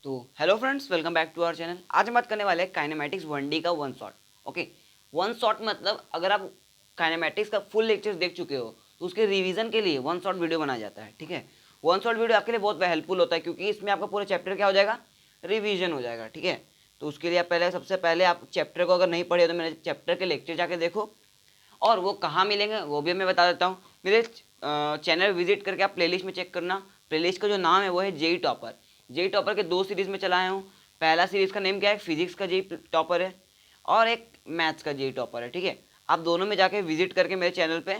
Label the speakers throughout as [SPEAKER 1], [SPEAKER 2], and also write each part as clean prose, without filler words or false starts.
[SPEAKER 1] तो hello friends, welcome back to our channel. आज हम बात करने वाले हैं काइनेमैटिक्स 1D का one shot. Okay, one shot मतलब अगर आप काइनेमैटिक्स का फुल लेक्चर्स देख चुके हो तो उसके रिवीजन के लिए वन शॉट वीडियो बनाया जाता है। ठीक है, वन शॉट वीडियो आपके लिए बहुत हेल्पफुल होता है क्योंकि इसमें आपका पूरा चैप्टर क्या हो जाएगा, रिवीजन हो जाएगा। ठीक है, तो उसके लिए आप सबसे पहले आप चैप्टर को अगर नहीं पढ़े तो मेरे चैप्टर के लेक्चर जाके देखो, और वो कहाँ मिलेंगे वो भी मैं बता देता हूँ। मेरे चैनल विजिट करके आप प्लेलिस्ट में चेक करना। प्लेलिस्ट का जो नाम है वो है जेई टॉपर। जेई टॉपर के दो सीरीज़ में चलाया हूँ। पहला सीरीज़ का नेम क्या है, फिजिक्स का जेई टॉपर है, और एक मैथ्स का जेई टॉपर है। ठीक है, आप दोनों में जाके विजिट करके मेरे चैनल पे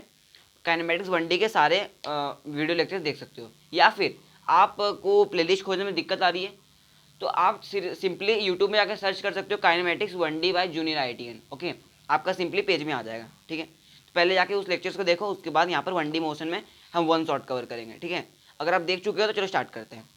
[SPEAKER 1] काइनेमैटिक्स 1D के सारे वीडियो लेक्चर देख सकते हो। या फिर आपको प्लेलिस्ट खोजने में दिक्कत आ रही है तो आप सिंपली यूट्यूब में जाकर सर्च कर सकते हो kinematics 1D by junior IITian। Okay, आपका सिंपली पेज में आ जाएगा। ठीक है, तो पहले जाके उस लेक्चर्स को देखो, उसके बाद यहाँ पर 1D मोशन में हम वन शॉट कवर करेंगे। ठीक है, अगर आप देख चुके हो तो चलो स्टार्ट करते हैं।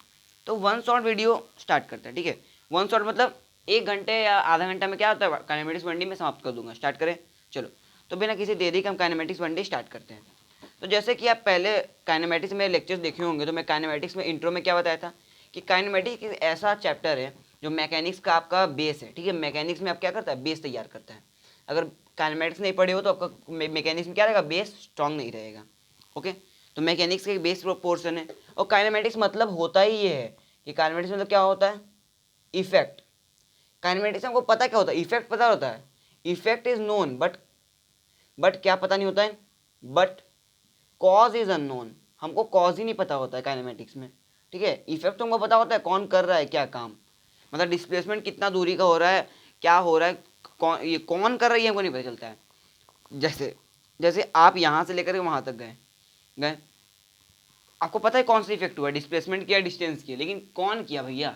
[SPEAKER 1] तो वन शॉट वीडियो स्टार्ट करते हैं। ठीक है, वन शॉट मतलब 1 घंटे या आधा घंटा में क्या होता है, काइनेमैटिक्स 1D में समाप्त कर दूंगा। स्टार्ट करें, चलो। तो बिना किसी देरी के हम काइनेमैटिक्स 1D स्टार्ट करते हैं। तो जैसे कि आप पहले काइनेमैटिक्स में लेक्चर्स देखे होंगे, तो मैं काइनेमैटिक्स में इंट्रो में क्या बताया था कि काइनेमैटिक्स एक ऐसा चैप्टर है जो मैकेनिक्स का आपका बेस है। ठीक है, मैकेनिक्स में आप क्या करता है, बेस तैयार करता है। अगर काइनेमैटिक्स नहीं पढ़े हो तो आपका मैकेनिक्स में क्या रहेगा, बेस स्ट्रांग नहीं रहेगा। ओके, तो मैकेनिक्स का बेस पोर्शन है। और काइनेमैटिक्स मतलब होता ही ये है कि काइनेमैटिक्स मतलब क्या होता है, इफेक्ट। काइनेमैटिक्स हमको पता क्या होता है, इफेक्ट पता होता है। इफेक्ट इज नोन बट क्या पता नहीं होता है, बट कॉज इज अननोन। हमको कॉज ही नहीं पता होता है काइनेमैटिक्स में। ठीक है, इफेक्ट हमको पता होता है, कौन कर रहा है क्या काम, मतलब डिस्प्लेसमेंट कितना दूरी का हो रहा है, क्या हो रहा है, कौन कर रही है हमको नहीं पता चलता है। जैसे जैसे आप यहाँ से लेकर के वहाँ तक गए गए आपको पता है कौन सा इफेक्ट हुआ, डिस्प्लेसमेंट किया, डिस्टेंस किया, लेकिन कौन किया भैया।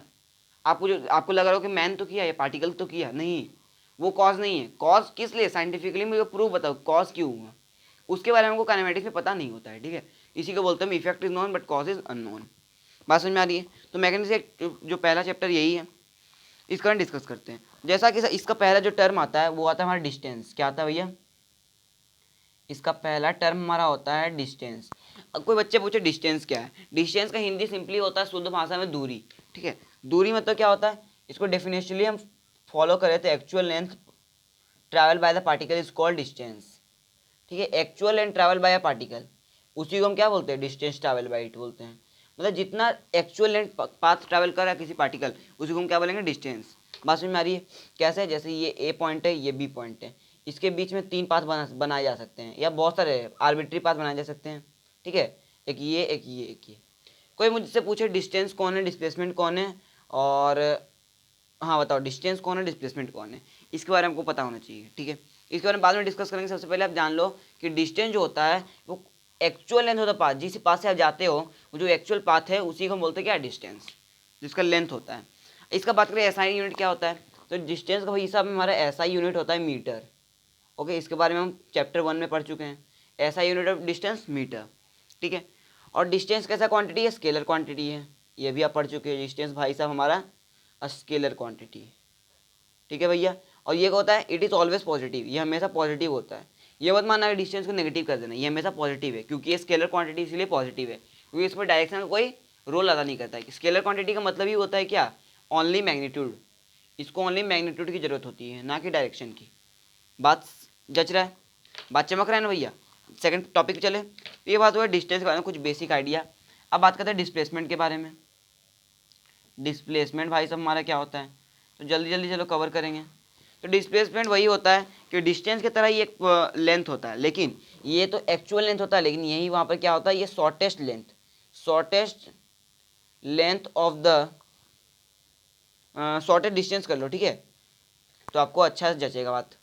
[SPEAKER 1] आपको लग रहा हो कि मैन तो किया या पार्टिकल तो किया, नहीं, वो कॉज नहीं है। कॉज किस लिए, साइंटिफिकली मुझे प्रूव बताओ कॉज क्यों हुआ, उसके बारे में हमको काइनेमैटिक्स में पता नहीं होता है। ठीक है, इसी को बोलते हैं effect is known but cause is unknown. बात समझ में आ रही है। तो मैकेनिक्स जो पहला चैप्टर यही है, इसका डिस्कस करते हैं। जैसा कि इसका पहला जो टर्म आता है वो आता है हमारा डिस्टेंस। क्या आता है भैया, इसका पहला टर्म हमारा होता है डिस्टेंस। अब कोई बच्चे पूछे डिस्टेंस क्या है, डिस्टेंस का हिंदी सिंपली होता है शुद्ध भाषा में दूरी। ठीक है, दूरी मतलब क्या होता है, इसको डेफिनेशनली हम फॉलो करें तो actual length travel by the particle is called distance. ठीक है, actual length travel by a particle, उसी को हम क्या बोलते हैं, डिस्टेंस ट्रैवल बाय इट बोलते हैं। मतलब जितना एक्चुअल लेंथ पाथ ट्रैवल कर रहा है किसी पार्टिकल, उसी को हम क्या बोलेंगे, डिस्टेंस। बात समझ में आ रही है। कैसे, जैसे ये ए पॉइंट है, ये बी पॉइंट है, इसके बीच में 3 पाथ बनाए जा सकते हैं, या बहुत सारे आर्बिट्री पाथ बनाए जा सकते हैं। ठीक है, एक ये एक ये एक ये। कोई मुझसे पूछे डिस्टेंस कौन है, डिस्प्लेसमेंट कौन है, और हाँ बताओ डिस्टेंस कौन है, डिस्प्लेसमेंट कौन है, इसके बारे में हमको पता होना चाहिए। ठीक है, इसके बारे में बाद में डिस्कस करेंगे। सबसे पहले आप जान लो कि डिस्टेंस जो होता है वो एक्चुअल लेंथ होता है पाथ, जिस पाथ से आप जाते हो वो जो एक्चुअल पाथ है उसी को हम बोलते हैं क्या, डिस्टेंस, जिसका लेंथ होता है। इसका बात करें एसआई यूनिट क्या होता है, तो डिस्टेंस का हिसाब में हमारा एसआई यूनिट होता है मीटर। ओके, इसके बारे में हम चैप्टर 1 में पढ़ चुके हैं, SI unit of distance metre. ठीक है, और डिस्टेंस कैसा क्वांटिटी है, स्केलर क्वांटिटी है, ये भी आप पढ़ चुके हैं। डिस्टेंस भाई साहब हमारा स्केलर क्वांटिटी है। ठीक है भैया, और ये होता है इट इज़ ऑलवेज पॉजिटिव, ये हमेशा पॉजिटिव होता है। ये मत मानना कि डिस्टेंस को नेगेटिव कर देना, ये हमेशा पॉजिटिव है क्योंकि ये स्केलर क्वांटिटी इसलिए पॉजिटिव है क्योंकि इसमें डायरेक्शन का कोई रोल अदा नहीं करता है। स्केलर क्वांटिटी का मतलब ही होता है क्या, ओनली मैग्नीट्यूड। इसको ओनली मैग्नीट्यूड की जरूरत होती है, ना कि डायरेक्शन की। बात जच रहा है, बात चमक रहा है ना भैया। सेकंड टॉपिक चले, तो ये बात हुआ डिस्टेंस के बारे में कुछ बेसिक आइडिया। अब बात करते हैं डिस्प्लेसमेंट के बारे में। डिस्प्लेसमेंट भाई साहब हमारा क्या होता है, तो जल्दी जल्दी चलो कवर करेंगे। तो डिस्प्लेसमेंट वही होता है कि डिस्टेंस की तरह ही एक लेंथ होता है, लेकिन ये तो एक्चुअल लेंथ होता है, लेकिन यही वहाँ पर क्या होता है, ये shortest length of the shortest distance कर लो। ठीक है, तो आपको अच्छा से जचेगा बात।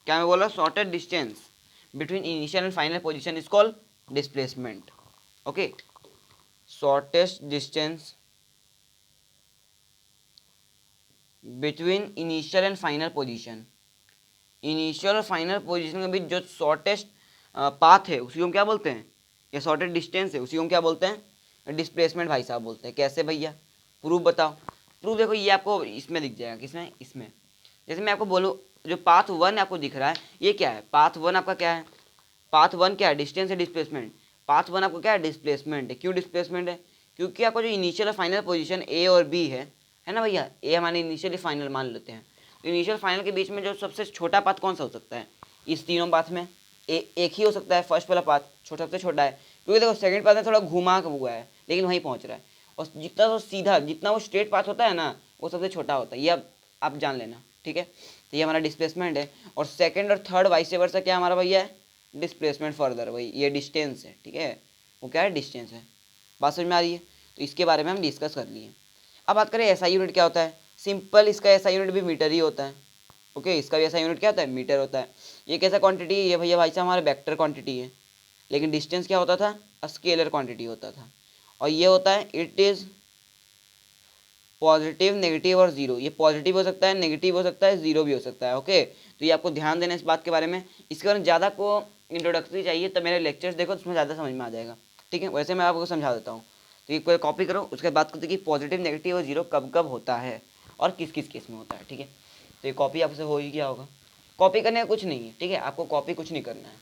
[SPEAKER 1] क्या मैं बोला, shortest distance between initial and final position is called displacement. Okay, shortest distance between initial and final position, initial और फाइनल पोजीशन के बीच जो शॉर्टेस्ट पाथ है उसी को हम क्या बोलते हैं, या शॉर्टेस्ट डिस्टेंस है उसी को हम क्या बोलते हैं, डिस्प्लेसमेंट भाई साहब बोलते हैं। कैसे भैया, प्रूफ बताओ। प्रूफ देखो, ये आपको इसमें दिख जाएगा, किसमें, इसमें। जैसे मैं आपको बोलूँ जो पाथ 1 आपको दिख रहा है, ये क्या है, पाथ 1 आपका क्या है, पाथ 1 क्या है, डिस्टेंस है, डिस्प्लेसमेंट। पाथ 1 आपको क्या है, डिस्प्लेसमेंट है। क्यों डिस्प्लेसमेंट है, क्योंकि आपका जो इनिशियल और फाइनल पोजीशन ए और बी है है ना भैया, ए हमारे इनिशियल फाइनल मान लेते हैं। तो इनिशियल फाइनल के बीच में जो सबसे छोटा पाथ कौन सा हो सकता है, इस तीनों पाथ में एक ही हो सकता है, फर्स्ट वाला पाथ सबसे छोटा है, क्योंकि देखो सेकंड पाथ में थोड़ा घुमा हुआ है लेकिन वहीं पहुंच रहा है, और जितना वो सीधा, जितना वो स्ट्रेट पाथ होता है ना, वो सबसे छोटा होता है, ये अब आप जान लेना, ठीक है। तो ये हमारा डिस्प्लेसमेंट है, और सेकंड और थर्ड वाइस वर्सा क्या हमारा भैया है, डिस्प्लेसमेंट फर्दर, वही ये डिस्टेंस है, ठीक है, वो क्या है, डिस्टेंस है। बात समझ में आ रही है, तो इसके बारे में हम डिस्कस कर लिए। अब बात करें एसआई यूनिट क्या होता है, सिंपल इसका एसआई यूनिट भी मीटर ही होता है, ओके। इसका भी एसआई यूनिट क्या होता है, मीटर होता है। ये कैसा क्वांटिटी है, ये भैया भाई साहब हमारा वेक्टर क्वांटिटी है, लेकिन डिस्टेंस क्या होता था, स्केलर क्वांटिटी होता था। और ये होता है, इट इज़ पॉजिटिव, नेगेटिव और जीरो। ये पॉजिटिव हो सकता है, नेगेटिव हो सकता है, जीरो भी हो सकता है, ओके। तो ये आपको ध्यान देना इस बात के बारे में। इसके बारे में ज़्यादा को इंट्रोडक्टरी चाहिए तो मेरे लेक्चर्स देखो, उसमें ज़्यादा समझ में आ जाएगा, ठीक है। वैसे मैं आपको समझा देता हूँ, तो ये कोई कॉपी करो, उसके बाद करते कि पॉजिटिव, नेगेटिव और जीरो कब कब होता है और किस किस केस में होता है, ठीक है। तो ये कॉपी आपसे हो ही क्या होगा, कॉपी करने का कुछ नहीं है, ठीक है। आपको कॉपी कुछ नहीं करना है,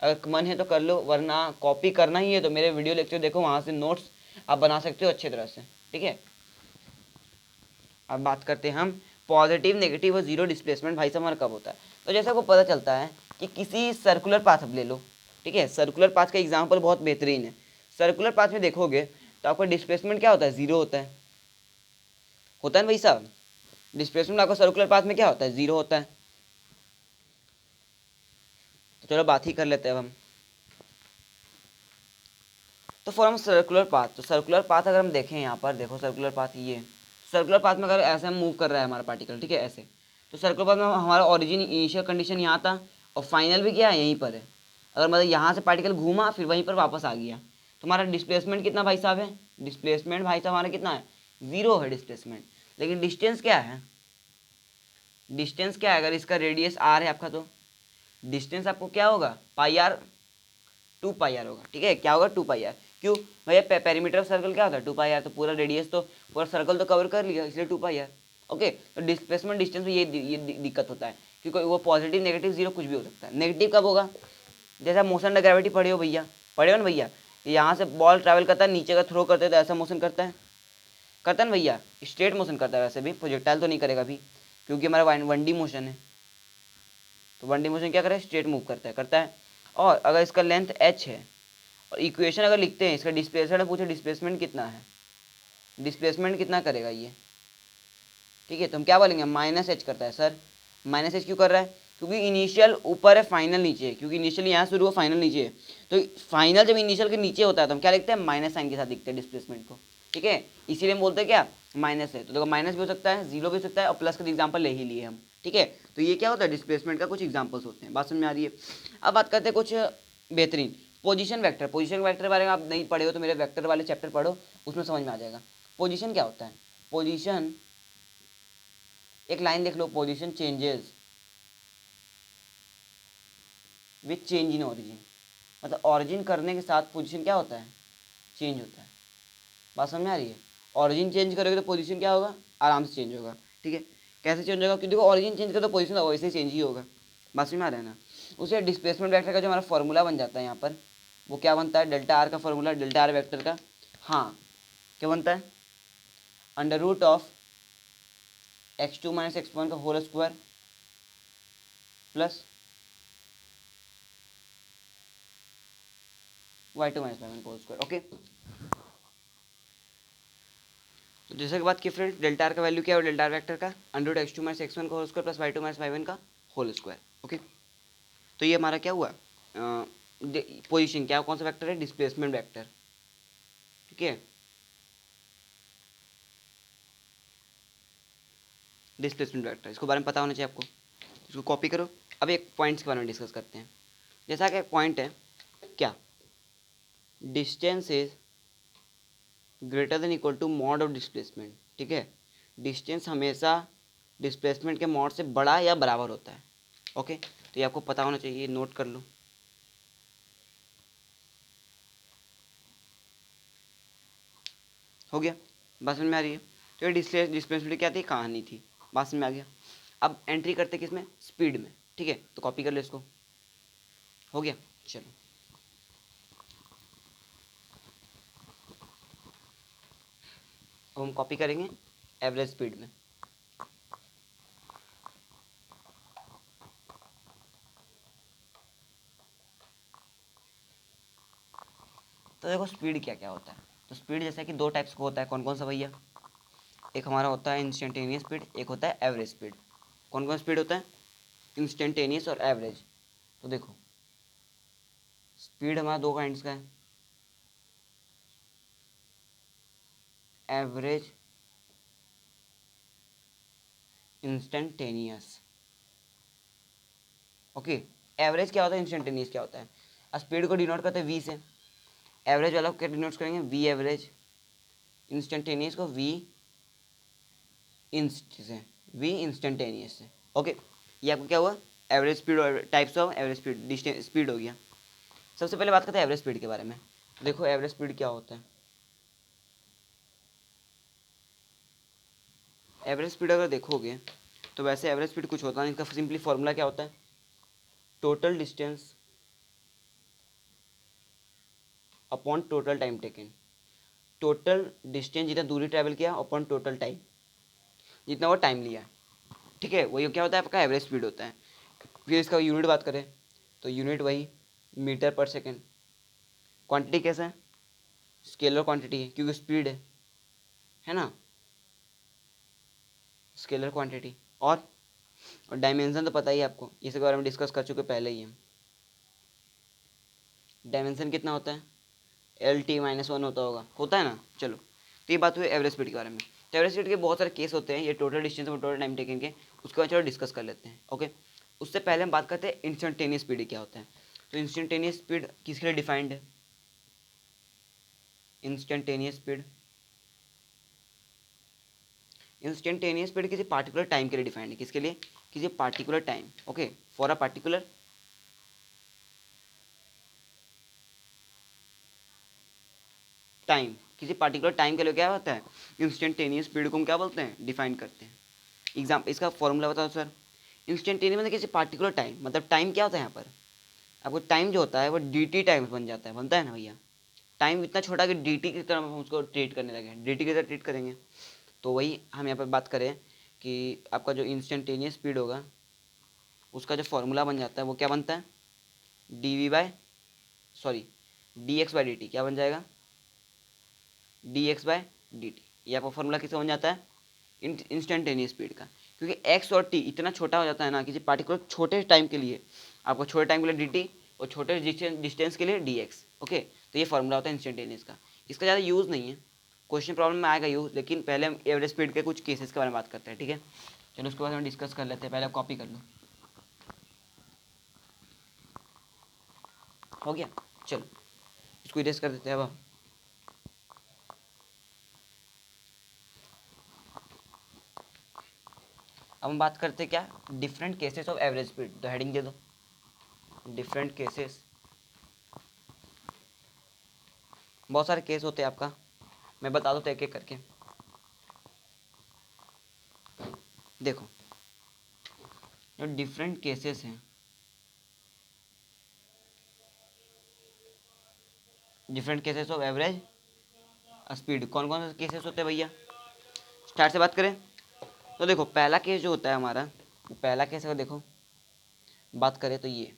[SPEAKER 1] अगर मन है तो कर लो, वरना कॉपी करना ही है तो मेरे वीडियो लेक्चर देखो, वहाँ से नोट्स आप बना सकते हो अच्छी तरह से, ठीक है। अब बात करते हैं हम पॉजिटिव, नेगेटिव और जीरो डिस्प्लेसमेंट भाई साहब हमारा कब होता है। तो जैसे आपको पता चलता है कि किसी सर्कुलर पाथ अब ले लो, ठीक है। सर्कुलर पाथ का एग्जांपल बहुत बेहतरीन है। सर्कुलर पाथ में देखोगे तो आपका डिस्प्लेसमेंट क्या होता है, जीरो होता है ना भाई साहब। डिस्प्लेसमेंट आपका सर्कुलर पाथ में क्या होता है, जीरो होता है। तो चलो बात ही कर लेते हैं अब हम। तो फॉर हम सर्कुलर पाथ, तो सर्कुलर पाथ अगर हम देखें यहाँ पर, देखो सर्कुलर पाथ, ये सर्कुलर पाथ में अगर ऐसे हम मूव कर रहा है हमारा पार्टिकल, ठीक है, ऐसे, तो सर्कुलर पाथ में हमारा ओरिजिन इनिशियल कंडीशन यहाँ था और फाइनल भी क्या है, यहीं पर है। अगर मतलब यहाँ से पार्टिकल घूमा फिर वहीं पर वापस आ गया, तो हमारा डिस्प्लेसमेंट कितना भाई साहब है, डिस्प्लेसमेंट भाई साहब हमारा कितना है, जीरो है डिस्प्लेसमेंट। लेकिन डिस्टेंस क्या है, डिस्टेंस क्या है, अगर इसका रेडियस आर है आपका, तो डिस्टेंस आपको क्या होगा, पाई आर, 2 पाई आर होगा, ठीक है। क्या होगा, 2 पाई आर। क्यों भैया, पेरीमीटर सर्कल क्या होता है, 2 पाई आर। तो पूरा रेडियस तो पूरा सर्कल तो कवर कर लिया, इसलिए 2 पाई आर, ओके। तो डिस्प्लेसमेंट डिस्टेंस में ये दिक्कत होता है, क्योंकि वो पॉजिटिव, नेगेटिव, जीरो कुछ भी हो सकता है। नेगेटिव कब होगा, जैसा मोशन अंडर ग्रेविटी पढ़े हो भैया, पढ़े हो ना भैया, यहाँ से बॉल ट्रैवल करता है, नीचे का थ्रो करते हैं तो ऐसा मोशन करता है ना भैया, स्ट्रेट मोशन करता है। वैसे भी प्रोजेक्टाइल तो नहीं करेगा भी, क्योंकि हमारा 1D मोशन है, तो 1D मोशन क्या करे, स्ट्रेट मूव करता है। और अगर इसका लेंथ h है, और इक्वेशन अगर लिखते हैं इसका, डिस्प्लेसमेंट पूछे डिस्प्लेसमेंट कितना है, डिस्प्लेसमेंट कितना करेगा ये, ठीक है। तो हम क्या बोलेंगे, -h करता है सर। -h क्यों कर रहा है, क्योंकि इनिशियल ऊपर है, फाइनल नीचे है, क्योंकि इनिशियल यहाँ शुरू हो, फाइनल नीचे है। तो फाइनल जब इनिशियल के नीचे होता है तो हम क्या लिखते हैं, माइनस साइन के साथ लिखते हैं डिस्प्लेसमेंट को, ठीक है। इसीलिए हम बोलते हैं क्या, माइनस है। तो देखो माइनस भी हो सकता है, जीरो भी हो सकता है, और प्लस का एग्जाम्पल ले ही लिए हम, ठीक है। तो ये क्या होता है, डिस्प्लेसमेंट का कुछ एग्जाम्पल्स होते हैं। बात समझ में आ रही है। अब बात करते हैं कुछ बेहतरीन पोजीशन वेक्टर। पोजीशन वेक्टर के बारे में आप नहीं पढ़े हो तो मेरे वेक्टर वाले चैप्टर पढ़ो, उसमें समझ में आ जाएगा। पोजीशन क्या होता है, पोजीशन, एक लाइन लिख लो, position changes with change in origin. मतलब ओरिजिन करने के साथ पोजीशन क्या होता है, चेंज होता है। बात समझ में आ रही है। ओरिजिन चेंज करोगे तो पोजीशन क्या होगा, आराम से चेंज होगा, ठीक है। कैसे चेंज होगा, क्योंकि देखो ओरिजिन चेंज करो तो पोजीशन वैसे ही चेंज ही होगा। बात समझ में आ रहा है ना। उसे डिस्प्लेसमेंट वेक्टर का जो हमारा फॉर्मूला बन जाता है यहाँ पर, वो क्या बनता है, डेल्टा आर का फॉर्मूला, डेल्टा आर वेक्टर का, हाँ क्या बनता है, under root of x2 - x1 का whole square plus y2 - y1 का होल स्क्वायर, ओके। तो जैसे कि बात की फ्रेंड, डेल्टा आर का वैल्यू क्या है, डेल्टा आर वेक्टर का अंडर रूट x2 - x1 का whole square plus y2 - y1 का होल स्क्वायर, ओके। तो ये हमारा क्या हुआ, पोजीशन क्या, कौन सा वेक्टर है, डिस्प्लेसमेंट वेक्टर, ठीक है। डिस्प्लेसमेंट वेक्टर, इसको बारे में पता होना चाहिए आपको, इसको कॉपी करो। अब एक पॉइंट्स के बारे में डिस्कस करते हैं। जैसा कि एक पॉइंट है क्या, distance is greater than equal to mod of displacement, ठीक है। डिस्टेंस हमेशा डिस्प्लेसमेंट के मॉड से बड़ा या बराबर होता है, ओके। तो ये आपको पता होना चाहिए, नोट कर लो। हो गया, बात समझ में आ रही है। तो ये डिस्प्लेसमेंट क्या थी, कहानी थी, बात समझ में आ गया। अब एंट्री करते किसमें, स्पीड में, ठीक है। तो कॉपी कर लो इसको, हो गया। चलो अब हम कॉपी करेंगे एवरेज स्पीड में। तो देखो स्पीड क्या क्या होता है। तो स्पीड जैसे कि दो टाइप्स का होता है, कौन कौन सा भैया? एक हमारा होता है इंस्टेंटेनियस स्पीड, एक होता है एवरेज स्पीड। कौन कौन स्पीड होता है? इंस्टेंटेनियस और एवरेज। तो देखो स्पीड हमारा दो काइंड्स का है, एवरेज, इंस्टेंटेनियस। ओके, एवरेज क्या होता है, इंस्टेंटेनियस क्या होता है? स्पीड को डिनोट करते हैं वी से, एवरेज वाला को क्या डिनोट करेंगे? V average. इंस्टेंटेनियस को वी इंस्ट से, वी इंस्टेंटेनियस से। ओके, ये आपको क्या हुआ? एवरेज स्पीड और types of average speed, distance speed हो गया। सबसे पहले बात करते हैं एवरेज स्पीड के बारे में। देखो एवरेज स्पीड क्या होता है। एवरेज स्पीड अगर देखोगे तो वैसे एवरेज स्पीड कुछ होता नहीं, इसका सिंपली फॉर्मूला क्या होता है? Total distance upon total time taken. Total distance जितना दूरी ट्रैवल किया अपॉन टोटल टाइम, जितना वो टाइम लिया, ठीक है, वही क्या होता है आपका एवरेज स्पीड होता है। फिर इसका यूनिट बात करें तो यूनिट वही मीटर पर सेकेंड। क्वांटिटी कैसा है? स्केलर क्वांटिटी है क्योंकि स्पीड है ना, स्केलर क्वांटिटी। और डायमेंशन तो पता ही है आपको, इसके बारे में डिस्कस कर चुके पहले ही हम। डायमेंशन कितना होता है? LT-1 होता है ना। चलो, तो ये बात हुई एवरेज स्पीड के बारे में। तो एवरेज स्पीड के बहुत सारे केस होते हैं, ये टोटल डिस्टेंस और टोटल टाइम टेकन के, उसके बाद चलो डिस्कस कर लेते हैं। ओके, उससे पहले हम बात करते हैं इंस्टेंटेनियस स्पीड क्या होता है। तो इंस्टेंटेनियस स्पीड किसके लिए डिफाइंड है? इंस्टेंटेनियस स्पीड, इंस्टेंटेनियस स्पीड किसी पार्टिकुलर टाइम के लिए डिफाइंड है। किसके लिए? किसी particular time. Okay, for a particular time, किसी पार्टिकुलर टाइम के लिए क्या होता है? इंस्टेंटेनियस स्पीड को हम क्या बोलते हैं? डिफाइन करते हैं। एग्जाम्पल, इसका फॉर्मूला बताओ सर। इंस्टेंटेनियस मतलब किसी पार्टिकुलर टाइम, मतलब टाइम क्या होता है यहाँ पर? आपको टाइम जो होता है वो dt टाइम बन जाता है, बनता है ना भैया। टाइम इतना छोटा कि dt की तरह हम उसको ट्रीट करने लगे, dt की तरह ट्रीट करेंगे। तो वही हम यहाँ पर बात करें कि आपका जो इंस्टेंटेनियस स्पीड होगा उसका जो फॉर्मूला बन जाता है वो क्या बनता है? D by sorry D X by D T. क्या बन जाएगा? D X by D T. ये आपका फॉर्मूला किसका बन जाता है? इंस्टेंटेनियस स्पीड का। क्योंकि एक्स और टी इतना छोटा हो जाता है ना किसी पार्टिकुलर छोटे टाइम के लिए, आपको छोटे टाइम के लिए डी टी और छोटे डिस्टेंस के लिए डी एक्स। ओके, तो ये फॉर्मूला होता है इंस्टेंटेनियस का। इसका ज़्यादा यूज़ नहीं है, क्वेश्चन प्रॉब्लम में आएगा यूज़, लेकिन पहले हम एवरेज स्पीड के कुछ केसेस के बारे में बात करते हैं, ठीक है। चलो उसके बाद हम डिस्कस कर लेते हैं, पहले आप कॉपी कर लो। हो गया, चलो इसको इरेज कर देते हैं। अब हम बात करते हैं क्या? Different cases of average speed. तो हेडिंग दे दो, डिफरेंट केसेस। बहुत सारे केस होते हैं आपका, मैं बता दूँ एक एक करके। देखो जो डिफरेंट केसेस हैं, different cases of average speed, कौन कौन से केसेस होते हैं भैया? स्टार्ट से बात करें तो देखो पहला केस जो होता है हमारा, पहला केस अगर देखो बात करें तो ये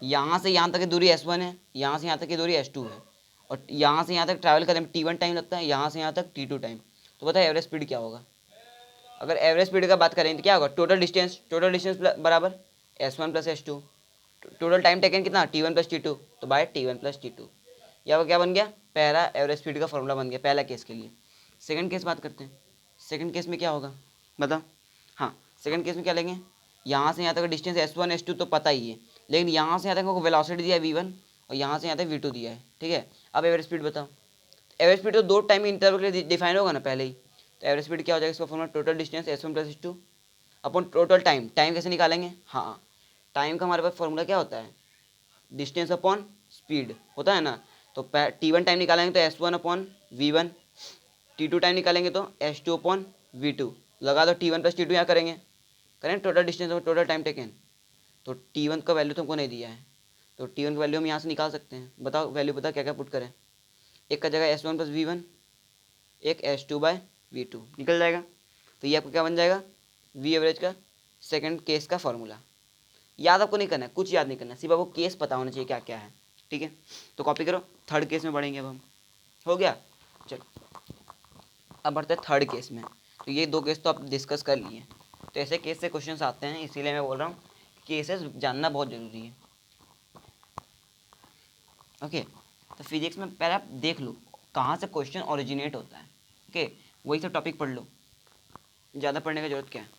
[SPEAKER 1] यहाँ से यहाँ तक की दूरी S1 है, यहाँ से यहाँ तक की दूरी S2 है, और यहाँ से यहाँ तक ट्रैवल करने में T1 टाइम लगता है, यहाँ से यहाँ तक T2 टाइम। तो बताए एवरेज स्पीड क्या होगा? अगर एवरेज स्पीड का बात करें तो क्या होगा? टोटल डिस्टेंस, टोटल डिस्टेंस बराबर S1 plus S2। Total time taken कितना? T1 प्लस T2, तो बाय T1 प्लस T2। या क्या बन गया? पहला एवरेज स्पीड का फॉर्मूला बन गया पहला केस के लिए। सेकंड केस बात करते हैं, सेकंड केस में क्या होगा बताओ? हाँ, सेकंड केस में क्या लेंगे? यहाँ से यहाँ तक डिस्टेंस S1 S2 तो पता ही है, लेकिन यहाँ से यहाँ तक वेलोसिटी दिया है V1 और यहाँ से यहाँ तक V2 दिया है, ठीक है। अब एवरेज स्पीड बताओ। एवरेज स्पीड तो दो टाइम इंटरवल के लिए डिफाइन होगा ना पहले ही। तो एवरेज स्पीड क्या हो जाएगा? इसका formula total distance S1 plus S2 अपन टोटल टाइम। टाइम कैसे निकालेंगे? हाँ, टाइम का हमारे पास फॉर्मूला क्या होता है? डिस्टेंस अपॉन स्पीड होता है ना। तो T1 टाइम निकालेंगे तो S1 upon V1, T2 time निकालेंगे तो S2 अपॉन V2। लगा दो T1 प्लस T2 यहाँ करेंगे, करें टोटल डिस्टेंस और टोटल टाइम टेकन। तो T1 का वैल्यू तो हमको नहीं दिया है, तो T1 का वैल्यू हम यहाँ से निकाल सकते हैं। बताओ वैल्यू, बताओ क्या क्या पुट करें? एक का जगह S1 प्लस V1, एक S2 बाय v2 निकल जाएगा। तो ये आपको क्या बन जाएगा, वी एवरेज का सेकंड केस का फॉर्मूला। याद आपको नहीं करना है, कुछ याद नहीं करना है, सिर्फ आपको केस पता होना चाहिए क्या क्या है, ठीक है। तो कॉपी करो, थर्ड केस में बढ़ेंगे अब हम। हो गया, चलो अब बढ़ते हैं थर्ड केस में। तो ये दो केस तो आप डिस्कस कर लिए। तो ऐसे केस से क्वेश्चंस आते हैं, इसीलिए मैं बोल रहा हूँ केसेस जानना बहुत ज़रूरी है। ओके, तो फिजिक्स में पहले आप देख लो कहाँ से क्वेश्चन ओरिजिनेट होता है। ओके, वही सब टॉपिक पढ़ लो, ज़्यादा पढ़ने की जरूरत क्या है।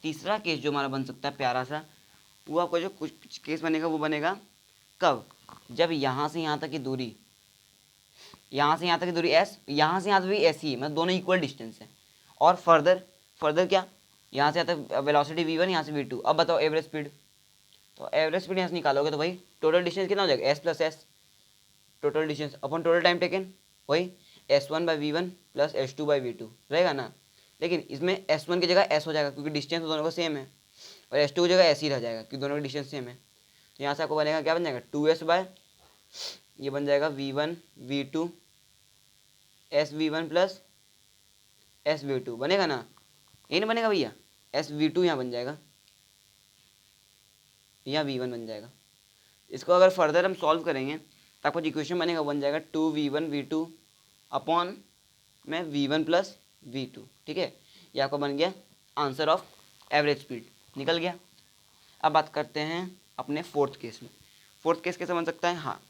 [SPEAKER 1] तीसरा केस जो हमारा बन सकता है प्यारा सा, वो आपका जो कुछ केस बनेगा वो बनेगा कब, जब यहाँ से यहाँ तक की दूरी, यहाँ से यहाँ तक की दूरी एस, यहाँ से यहाँ तक भी एस ही है, मतलब दोनों इक्वल डिस्टेंस है। और फर्दर फर्दर क्या, यहाँ से यहाँ तक वेलोसिटी v1, यहाँ से v2। अब बताओ एवरेज स्पीड, तो एवरेज स्पीड यहाँ से निकालोगे तो भाई टोटल डिस्टेंस कितना हो जाएगा, S plus S, total distance अपन टोटल टाइम टेकन, वही s1/v1 प्लस s2/v2 रहेगा ना। लेकिन इसमें s1 की जगह s हो जाएगा क्योंकि डिस्टेंस दोनों का सेम है, और s2 की जगह s ही रह जाएगा क्योंकि दोनों का डिस्टेंस सेम है। तो यहाँ से आपको बनेगा, क्या बन जाएगा, 2s बाय, ये बन जाएगा v1 v2 sv1 plus sv2 बनेगा ना, यही ना बनेगा भैया, sv2 यहाँ बन जाएगा, यहाँ v1 बन जाएगा। इसको अगर फर्दर हम सॉल्व करेंगे तो आपको इक्वेशन बनेगा, बन जाएगा 2v1v2 अपॉन में v1 प्लस v2, ठीक है। ये आपका बन गया आंसर ऑफ एवरेज स्पीड, निकल गया। अब बात करते हैं अपने फोर्थ केस में। फोर्थ केस कैसे बन सकता है, हाँ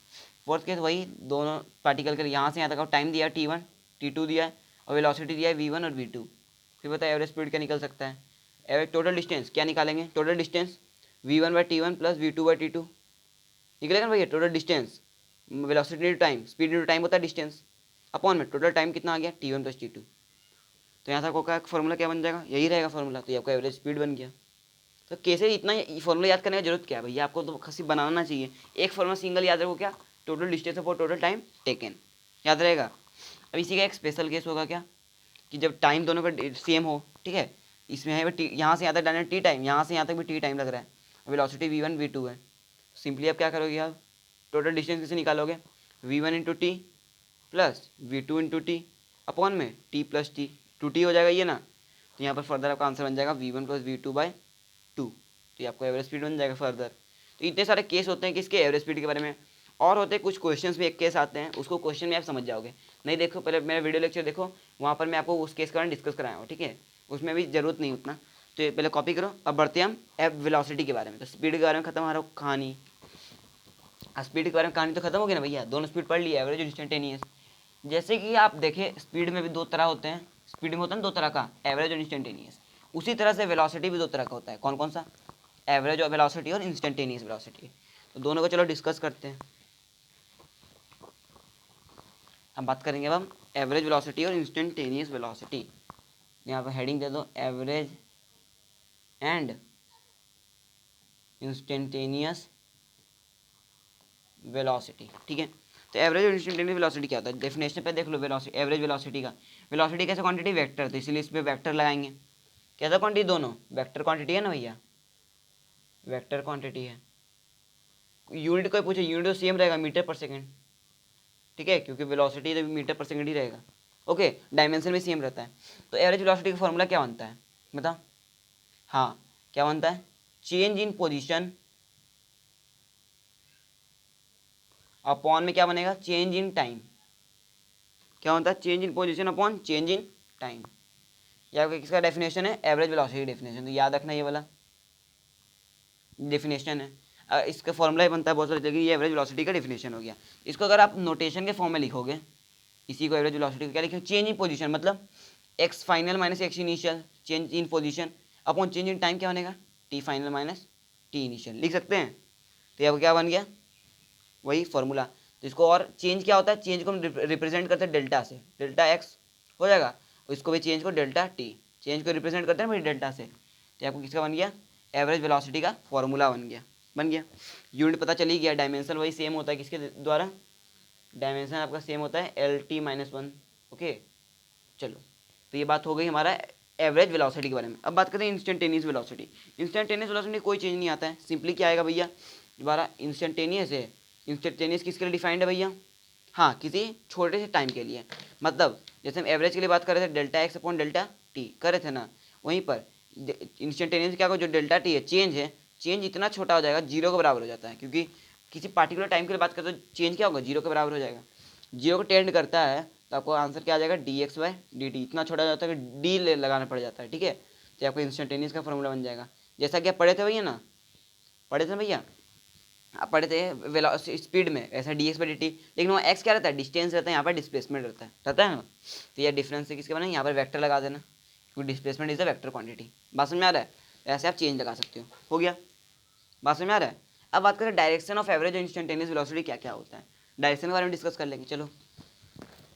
[SPEAKER 1] फोर्थ केस वही, दोनों पार्टिकल के यहाँ से यहाँ तक टाइम दिया t1 t2 दिया है और वेलोसिटी दिया है v1 और v2। फिर बताए एवरेज स्पीड क्या निकल सकता है, एवरेज टोटल डिस्टेंस क्या निकालेंगे, total distance v1/t1 plus v2/t2 निकलेगा ना भैया। Total distance velocity into time, speed into time होता है डिस्टेंस, अपॉन में टोटल टाइम कितना आ गया t1 प्लस t2। तो यहाँ से आपको क्या फॉर्मूला क्या बन जाएगा, यही रहेगा फॉर्मूला, तो ये आपका एवरेज स्पीड बन गया। तो कैसे इतना फॉर्मूला याद करने की जरूरत क्या है भैया, आपको तो खसी बनाना चाहिए। एक फॉर्मूला सिंगल याद रखो, क्या, total distance for total time taken, याद रहेगा। अब इसी का एक स्पेशल केस होगा क्या, कि जब टाइम दोनों का सेम हो, ठीक है। इसमें है टी, यहाँ से यहाँ तक डालना टी टाइम, यहाँ से यहाँ तक भी टी टाइम लग रहा है, वेलोसिटी v1 v2 है। सिंपली आप क्या करोगे, आप टोटल डिस्टेंस कैसे निकालोगे, v1 into T plus v2 into T upon में t प्लस टी, 2t हो जाएगा ये ना। तो यहाँ पर फर्दर आपका आंसर बन जाएगा v1 प्लस v2/2। तो ये आपको एवरेज स्पीड बन जाएगा फर्दर। तो इतने सारे केस होते हैं किसके, एवरेज स्पीड के बारे में। और होते हैं कुछ क्वेश्चंस में एक केस आते हैं, उसको क्वेश्चन में आप समझ जाओगे। नहीं देखो, पहले मेरा वीडियो लेक्चर देखो, वहाँ पर मैं आपको उस केस के बारे में डिस्कस कराया हूँ, ठीक है। उसमें भी जरूरत नहीं उतना, तो ये पहले कॉपी करो। अब बढ़ते हैं हम वेलोसिटी के बारे में। तो स्पीड के बारे में खत्म हमारा कहानी। स्पीड के बारे में कहानी तो खत्म हो गई ना भैया, दोनों स्पीड पढ़ लिया, एवरेज और इंस्टेंटेनियस। जैसे कि आप देखें स्पीड में भी दो तरह होते हैं, स्पीड में होता है ना दो तरह का, एवरेज और इंस्टेंटेनियस। उसी तरह से वेलोसिटी भी दो तरह का होता है, कौन कौन सा, एवरेज और वेलोसिटी और इंस्टेंटेनियस वेलोसिटी। तो दोनों को चलो डिस्कस करते हैं। अब बात करेंगे अब हम एवरेज वेलोसिटी और इंस्टेंटेनियस वेलोसिटी। यहाँ पर हेडिंग दे दो, एवरेज एंड इंस्टेंटेनियस वेलोसिटी, ठीक है। तो एवरेज और इंस्टेंटेनियस वेलोसिटी क्या होता है, डेफिनेशन पे देख लो। वेलोसिटी, एवरेज वेलोसिटी का, वेलोसिटी कैसे क्वांटिटी, वेक्टर, तो इसलिए इस पर वेक्टर लगाएंगे। कैसा क्वांटिटी, दोनों वेक्टर क्वांटिटी है ना भैया, वेक्टर क्वांटिटी है। यूनिट कोई पूछे, यूनिट तो सेम रहेगा, मीटर पर सेकेंड, ठीक है, क्योंकि वेलोसिटी तो मीटर पर सेकेंड ही रहेगा। ओके, डायमेंशन भी सेम रहता है। तो एवरेज वेलोसिटी का फॉर्मूला क्या बनता है बता, हाँ क्या बनता है, चेंज इन पोजीशन अपॉन में क्या बनेगा, चेंज इन टाइम। क्या होता है, change in position upon change in time. या किसका डेफिनेशन है, एवरेज वेलोसिटी डेफिनेशन। तो याद रखना ये वाला डेफिनेशन है। इसका फॉर्मूला ही बनता है बहुत सारी जगह, ये एवरेज वेलोसिटी का डेफिनेशन हो गया। इसको अगर आप नोटेशन के फॉर्म में लिखोगे, इसी को एवरेज वेलोसिटी को क्या लिखोगे, चेंज इन पोजीशन, मतलब x final minus x initial, change in position upon change in time, क्या बनेगा, T final minus T initial, लिख सकते हैं। तो अब क्या बन गया, वही फॉर्मूला। तो इसको और चेंज क्या होता है, चेंज को हम रिप्रेजेंट करते हैं डेल्टा से, डेल्टा एक्स हो जाएगा। इसको भी चेंज को डेल्टा टी, चेंज को रिप्रेजेंट करते हैं भाई डेल्टा से। तो आपको किसका बन गया, एवरेज वेलोसिटी का फॉर्मूला बन गया, बन गया। यूनिट पता चली गया, डायमेंशन वही सेम होता है, किसके द्वारा, डायमेंशन आपका सेम होता है LT-1। ओके चलो, तो ये बात हो गई हमारा एवरेज वेलोसिटी के बारे में। अब बात करते हैं इंस्टेंटेनियस वेलोसिटी। इंस्टेंटेनियस वेलोसिटी में कोई चेंज नहीं आता है, सिंपली क्या आएगा भैया, दोबारा इंस्टेंटेनियस है। इंस्टेंटेनियस किसके लिए डिफाइंड है भैया, हाँ किसी छोटे से टाइम के लिए, मतलब जैसे हम एवरेज के लिए बात कर रहे थे delta x upon delta T कर रहे थे ना, वहीं पर इंस्टेंटेनियस क्या होगा, जो डेल्टा टी है चेंज इतना छोटा हो जाएगा, जीरो के बराबर हो जाता है, क्योंकि किसी पार्टिकुलर टाइम के लिए बात करते तो चेंज क्या होगा, जीरो के बराबर हो जाएगा। जीरो को टेंड करता है तो आपको आंसर क्या आ जाएगा, D X by D T. इतना छोटा हो जाता है कि डी लगाना पड़ जाता है, ठीक है। तो आपको इंस्टेंटेनियस का फॉर्मूला बन जाएगा, जैसा कि आप पढ़े थे भैया ना, पढ़े थे भैया, आप पढ़े थे स्पीड में ऐसा D X by D T, लेकिन वहाँ एक्स क्या रहता है, डिस्टेंस रहता है, यहाँ पर डिस्प्लेसमेंट रहता है ना। तो यह डिफरेंस है किसके बना, यहाँ पर वेक्टर लगा देना, क्योंकि displacement is the vector quantity. बात समझ में आ रहा है, ऐसे आप चेंज लगा सकते हो गया, बात समझ में आ रहा है। अब बात करें डायरेक्शन ऑफ एवरेज और इंस्टेंटेनियस वेलोसिटी क्या क्या होता है, डायरेक्शन के बारे में डिस्कस कर लेंगे। चलो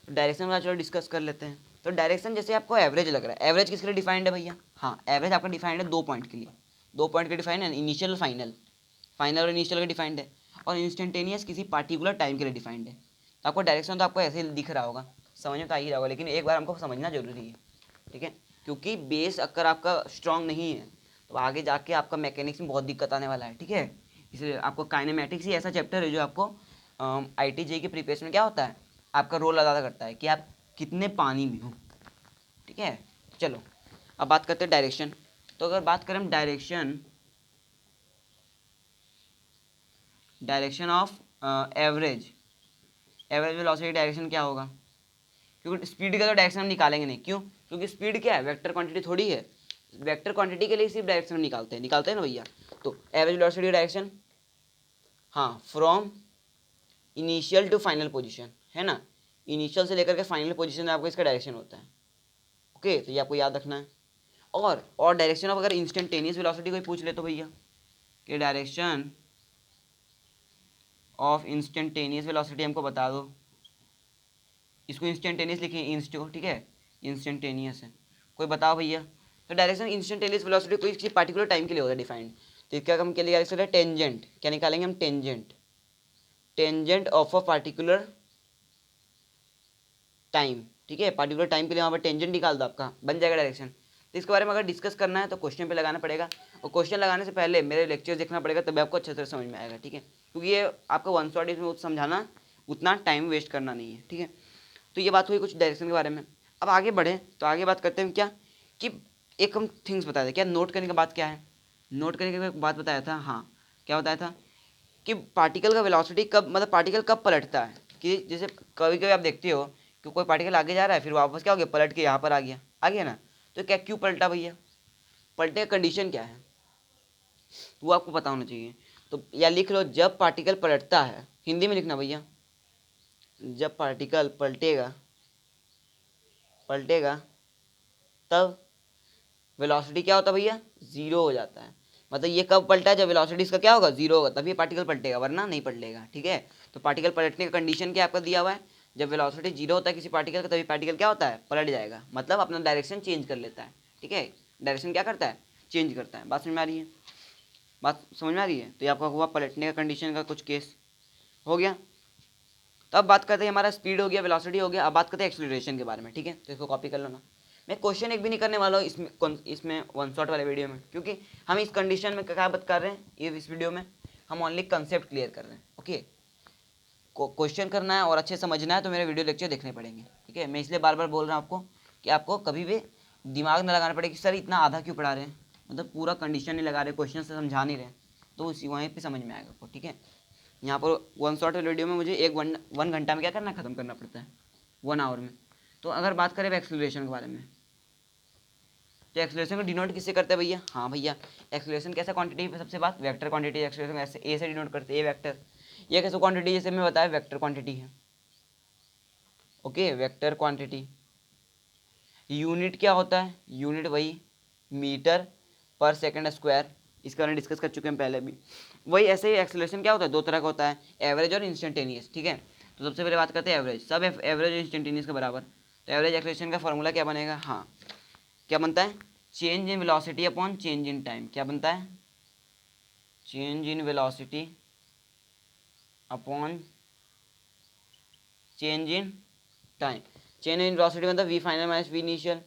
[SPEAKER 1] डायरेक्शन का चलो डिस्कस कर लेते हैं। तो डायरेक्शन जैसे आपको एवरेज लग रहा है, एवरेज किसके लिए डिफाइंड है भैया, हाँ एवरेज आपका डिफाइंड है 2 पॉइंट के लिए, 2 पॉइंट के डिफाइंड है, इनिशियल और फाइनल, फाइनल और इनिशियल का डिफाइंड है, और इंस्टेंटेनियस किसी पार्टिकुलर टाइम के लिए डिफाइंड है। तो आपको डायरेक्शन तो आपको ऐसे ही दिख रहा होगा, समझ में तो आ ही रहा होगा, लेकिन एक बार हमको समझना जरूरी है, ठीक है, क्योंकि बेस अगर आपका स्ट्रांग नहीं है तो आगे जाके आपका मैकेनिक्स में बहुत दिक्कत आने वाला है, ठीक है। इसलिए आपको काइनेमेटिक्स ही ऐसा चैप्टर है जो आपको IIT JEE के प्रिपरेशन में क्या होता है, आपका रोल अदा करता है कि आप कितने पानी में हो, ठीक है। चलो अब बात करते हैं डायरेक्शन। तो अगर बात करें direction of average velocity direction क्या होगा, क्योंकि स्पीड का तो डायरेक्शन हम निकालेंगे नहीं, क्यों, क्योंकि स्पीड क्या है, वेक्टर क्वांटिटी थोड़ी है, वेक्टर क्वांटिटी के लिए सिर्फ डायरेक्शन निकालते हैं ना भैया। तो एवरेज वेलोसिटी डायरेक्शन, हाँ from initial to final position, है ना, इनिशियल से लेकर के फाइनल पोजीशन में आपको इसका डायरेक्शन होता है, ओके। तो ये आपको याद रखना है। और डायरेक्शन ऑफ अगर इंस्टेंटेनियस वेलोसिटी कोई पूछ ले तो भैया कि डायरेक्शन ऑफ इंस्टेंटेनियस वेलोसिटी हमको बता दो, इसको इंस्टेंटेनियस लिखिए, इंस्ट को, ठीक है, इंस्टेंटेनियस है, कोई बताओ भैया। तो डायरेक्शन इंस्टेंटेनियस वेलोसिटी कोई किसी पार्टिकुलर टाइम के लिए होता है डिफाइंड। तो इसका हम क्या निकाल सकते हैं, टेंजेंट, क्या निकालेंगे हम, tangent of a particular time, ठीक है, पार्टिकुलर टाइम के लिए वहाँ पर टेंजेंट निकाल दो, आपका बन जाएगा डायरेक्शन। तो इसके बारे में अगर डिस्कस करना है तो क्वेश्चन पे लगाना पड़ेगा, और क्वेश्चन लगाने से पहले मेरे लेक्चर देखना पड़ेगा, तभी आपको अच्छे तरह समझ में आएगा, ठीक है, क्योंकि ये आपको वन शॉट इसमें समझाना, उतना टाइम वेस्ट करना नहीं है, ठीक है। तो ये बात हुई कुछ डायरेक्शन के बारे में। अब आगे बढ़े तो आगे बात करते हैं क्या, कि एक हम थिंग्स बताए थे, क्या नोट करने का बात क्या है, नोट करने का बात बताया था, हाँ क्या बताया था, कि पार्टिकल का वेलोसिटी कब, मतलब पार्टिकल कब पलटता है, कि जैसे कभी कभी आप देखते हो कि कोई पार्टिकल आगे जा रहा है, फिर वापस क्या हो गया, पलट के यहाँ पर आ गया ना। तो क्या, क्यों पलटा भैया, पलटने का कंडीशन क्या है, वो आपको पता होना चाहिए। तो या लिख लो, जब पार्टिकल पलटता है, हिंदी में लिखना भैया, जब पार्टिकल पलटेगा तब वेलोसिटी क्या होता है भैया, जीरो हो जाता है। मतलब ये कब पलटा है, जब वेलोसिटी इसका क्या होगा, जीरो होगा, तभी पार्टिकल पलटेगा, वरना नहीं पलटेगा, ठीक है। तो पार्टिकल पलटने का कंडीशन क्या आपका दिया हुआ है, जब वेलोसिटी जीरो होता है किसी पार्टिकल का, तभी पार्टिकल क्या होता है, पलट जाएगा, मतलब अपना डायरेक्शन चेंज कर लेता है, ठीक है। डायरेक्शन क्या करता है, चेंज करता है। बात समझ में आ रही है, बात समझ में आ रही है। तो ये आपका हुआ पलटने का कंडीशन का कुछ केस हो गया। तो अब बात करते हैं, हमारा स्पीड हो गया, वेलोसिटी हो गया, अब बात करते हैं एक्सीलरेशन के बारे में, ठीक है। तो इसको कॉपी कर लो ना, मैं क्वेश्चन एक भी नहीं करने वाला हूँ इसमें वन शॉट वाले वीडियो में, क्योंकि हम इस कंडीशन में क्या बात कर रहे हैं, ये इस वीडियो में हम ओनली कंसेप्ट क्लियर कर रहे हैं, ओके। क्वेश्चन करना है और अच्छे समझना है तो मेरे वीडियो लेक्चर देखने पड़ेंगे, ठीक है। मैं इसलिए बार बार बोल रहा हूँ आपको कि आपको कभी भी दिमाग ना लगाना पड़े कि सर इतना आधा क्यों पढ़ा रहे हैं, मतलब पूरा कंडीशन नहीं लगा रहे, क्वेश्चन से समझा नहीं रहे, तो उसी वहीं पर समझ में आएगा आपको, ठीक है। यहाँ पर वन शॉट वीडियो में मुझे वन घंटा में क्या करना, ख़त्म करना पड़ता है, 1 आवर में। तो अगर बात करें एक्सीलरेशन के बारे में, तो एक्सीलरेशन को डिनोट किससे करते हैं भैया, हाँ भैया, एक्सीलरेशन कैसा क्वांटिटी है, सबसे बात वेक्टर क्वांटिटी, एक्सीलरेशन ऐसे ए से डिनोट करते हैं, ए वेक्टर। ये कैसे क्वांटिटी, जैसे मैं बताया वेक्टर क्वांटिटी है, ओके, वेक्टर क्वांटिटी। यूनिट क्या होता है, यूनिट वही मीटर पर सेकंड स्क्वायर, इसके बारे में डिस्कस कर चुके हैं पहले भी। वही ऐसे ही एक्सीलरेशन क्या होता है, 2 तरह का होता है, एवरेज और इंस्टेंटेनियस, ठीक है। तो सबसे पहले बात करते हैं एवरेज, सब एवरेज और इंस्टेंटेनियस के बराबर। तो एवरेज एक्सीलरेशन का फॉर्मूला क्या बनेगा, हाँ क्या बनता है, change in velocity upon change in time, क्या बनता है, change in velocity upon change in time. Change in velocity मतलब V final minus V initial,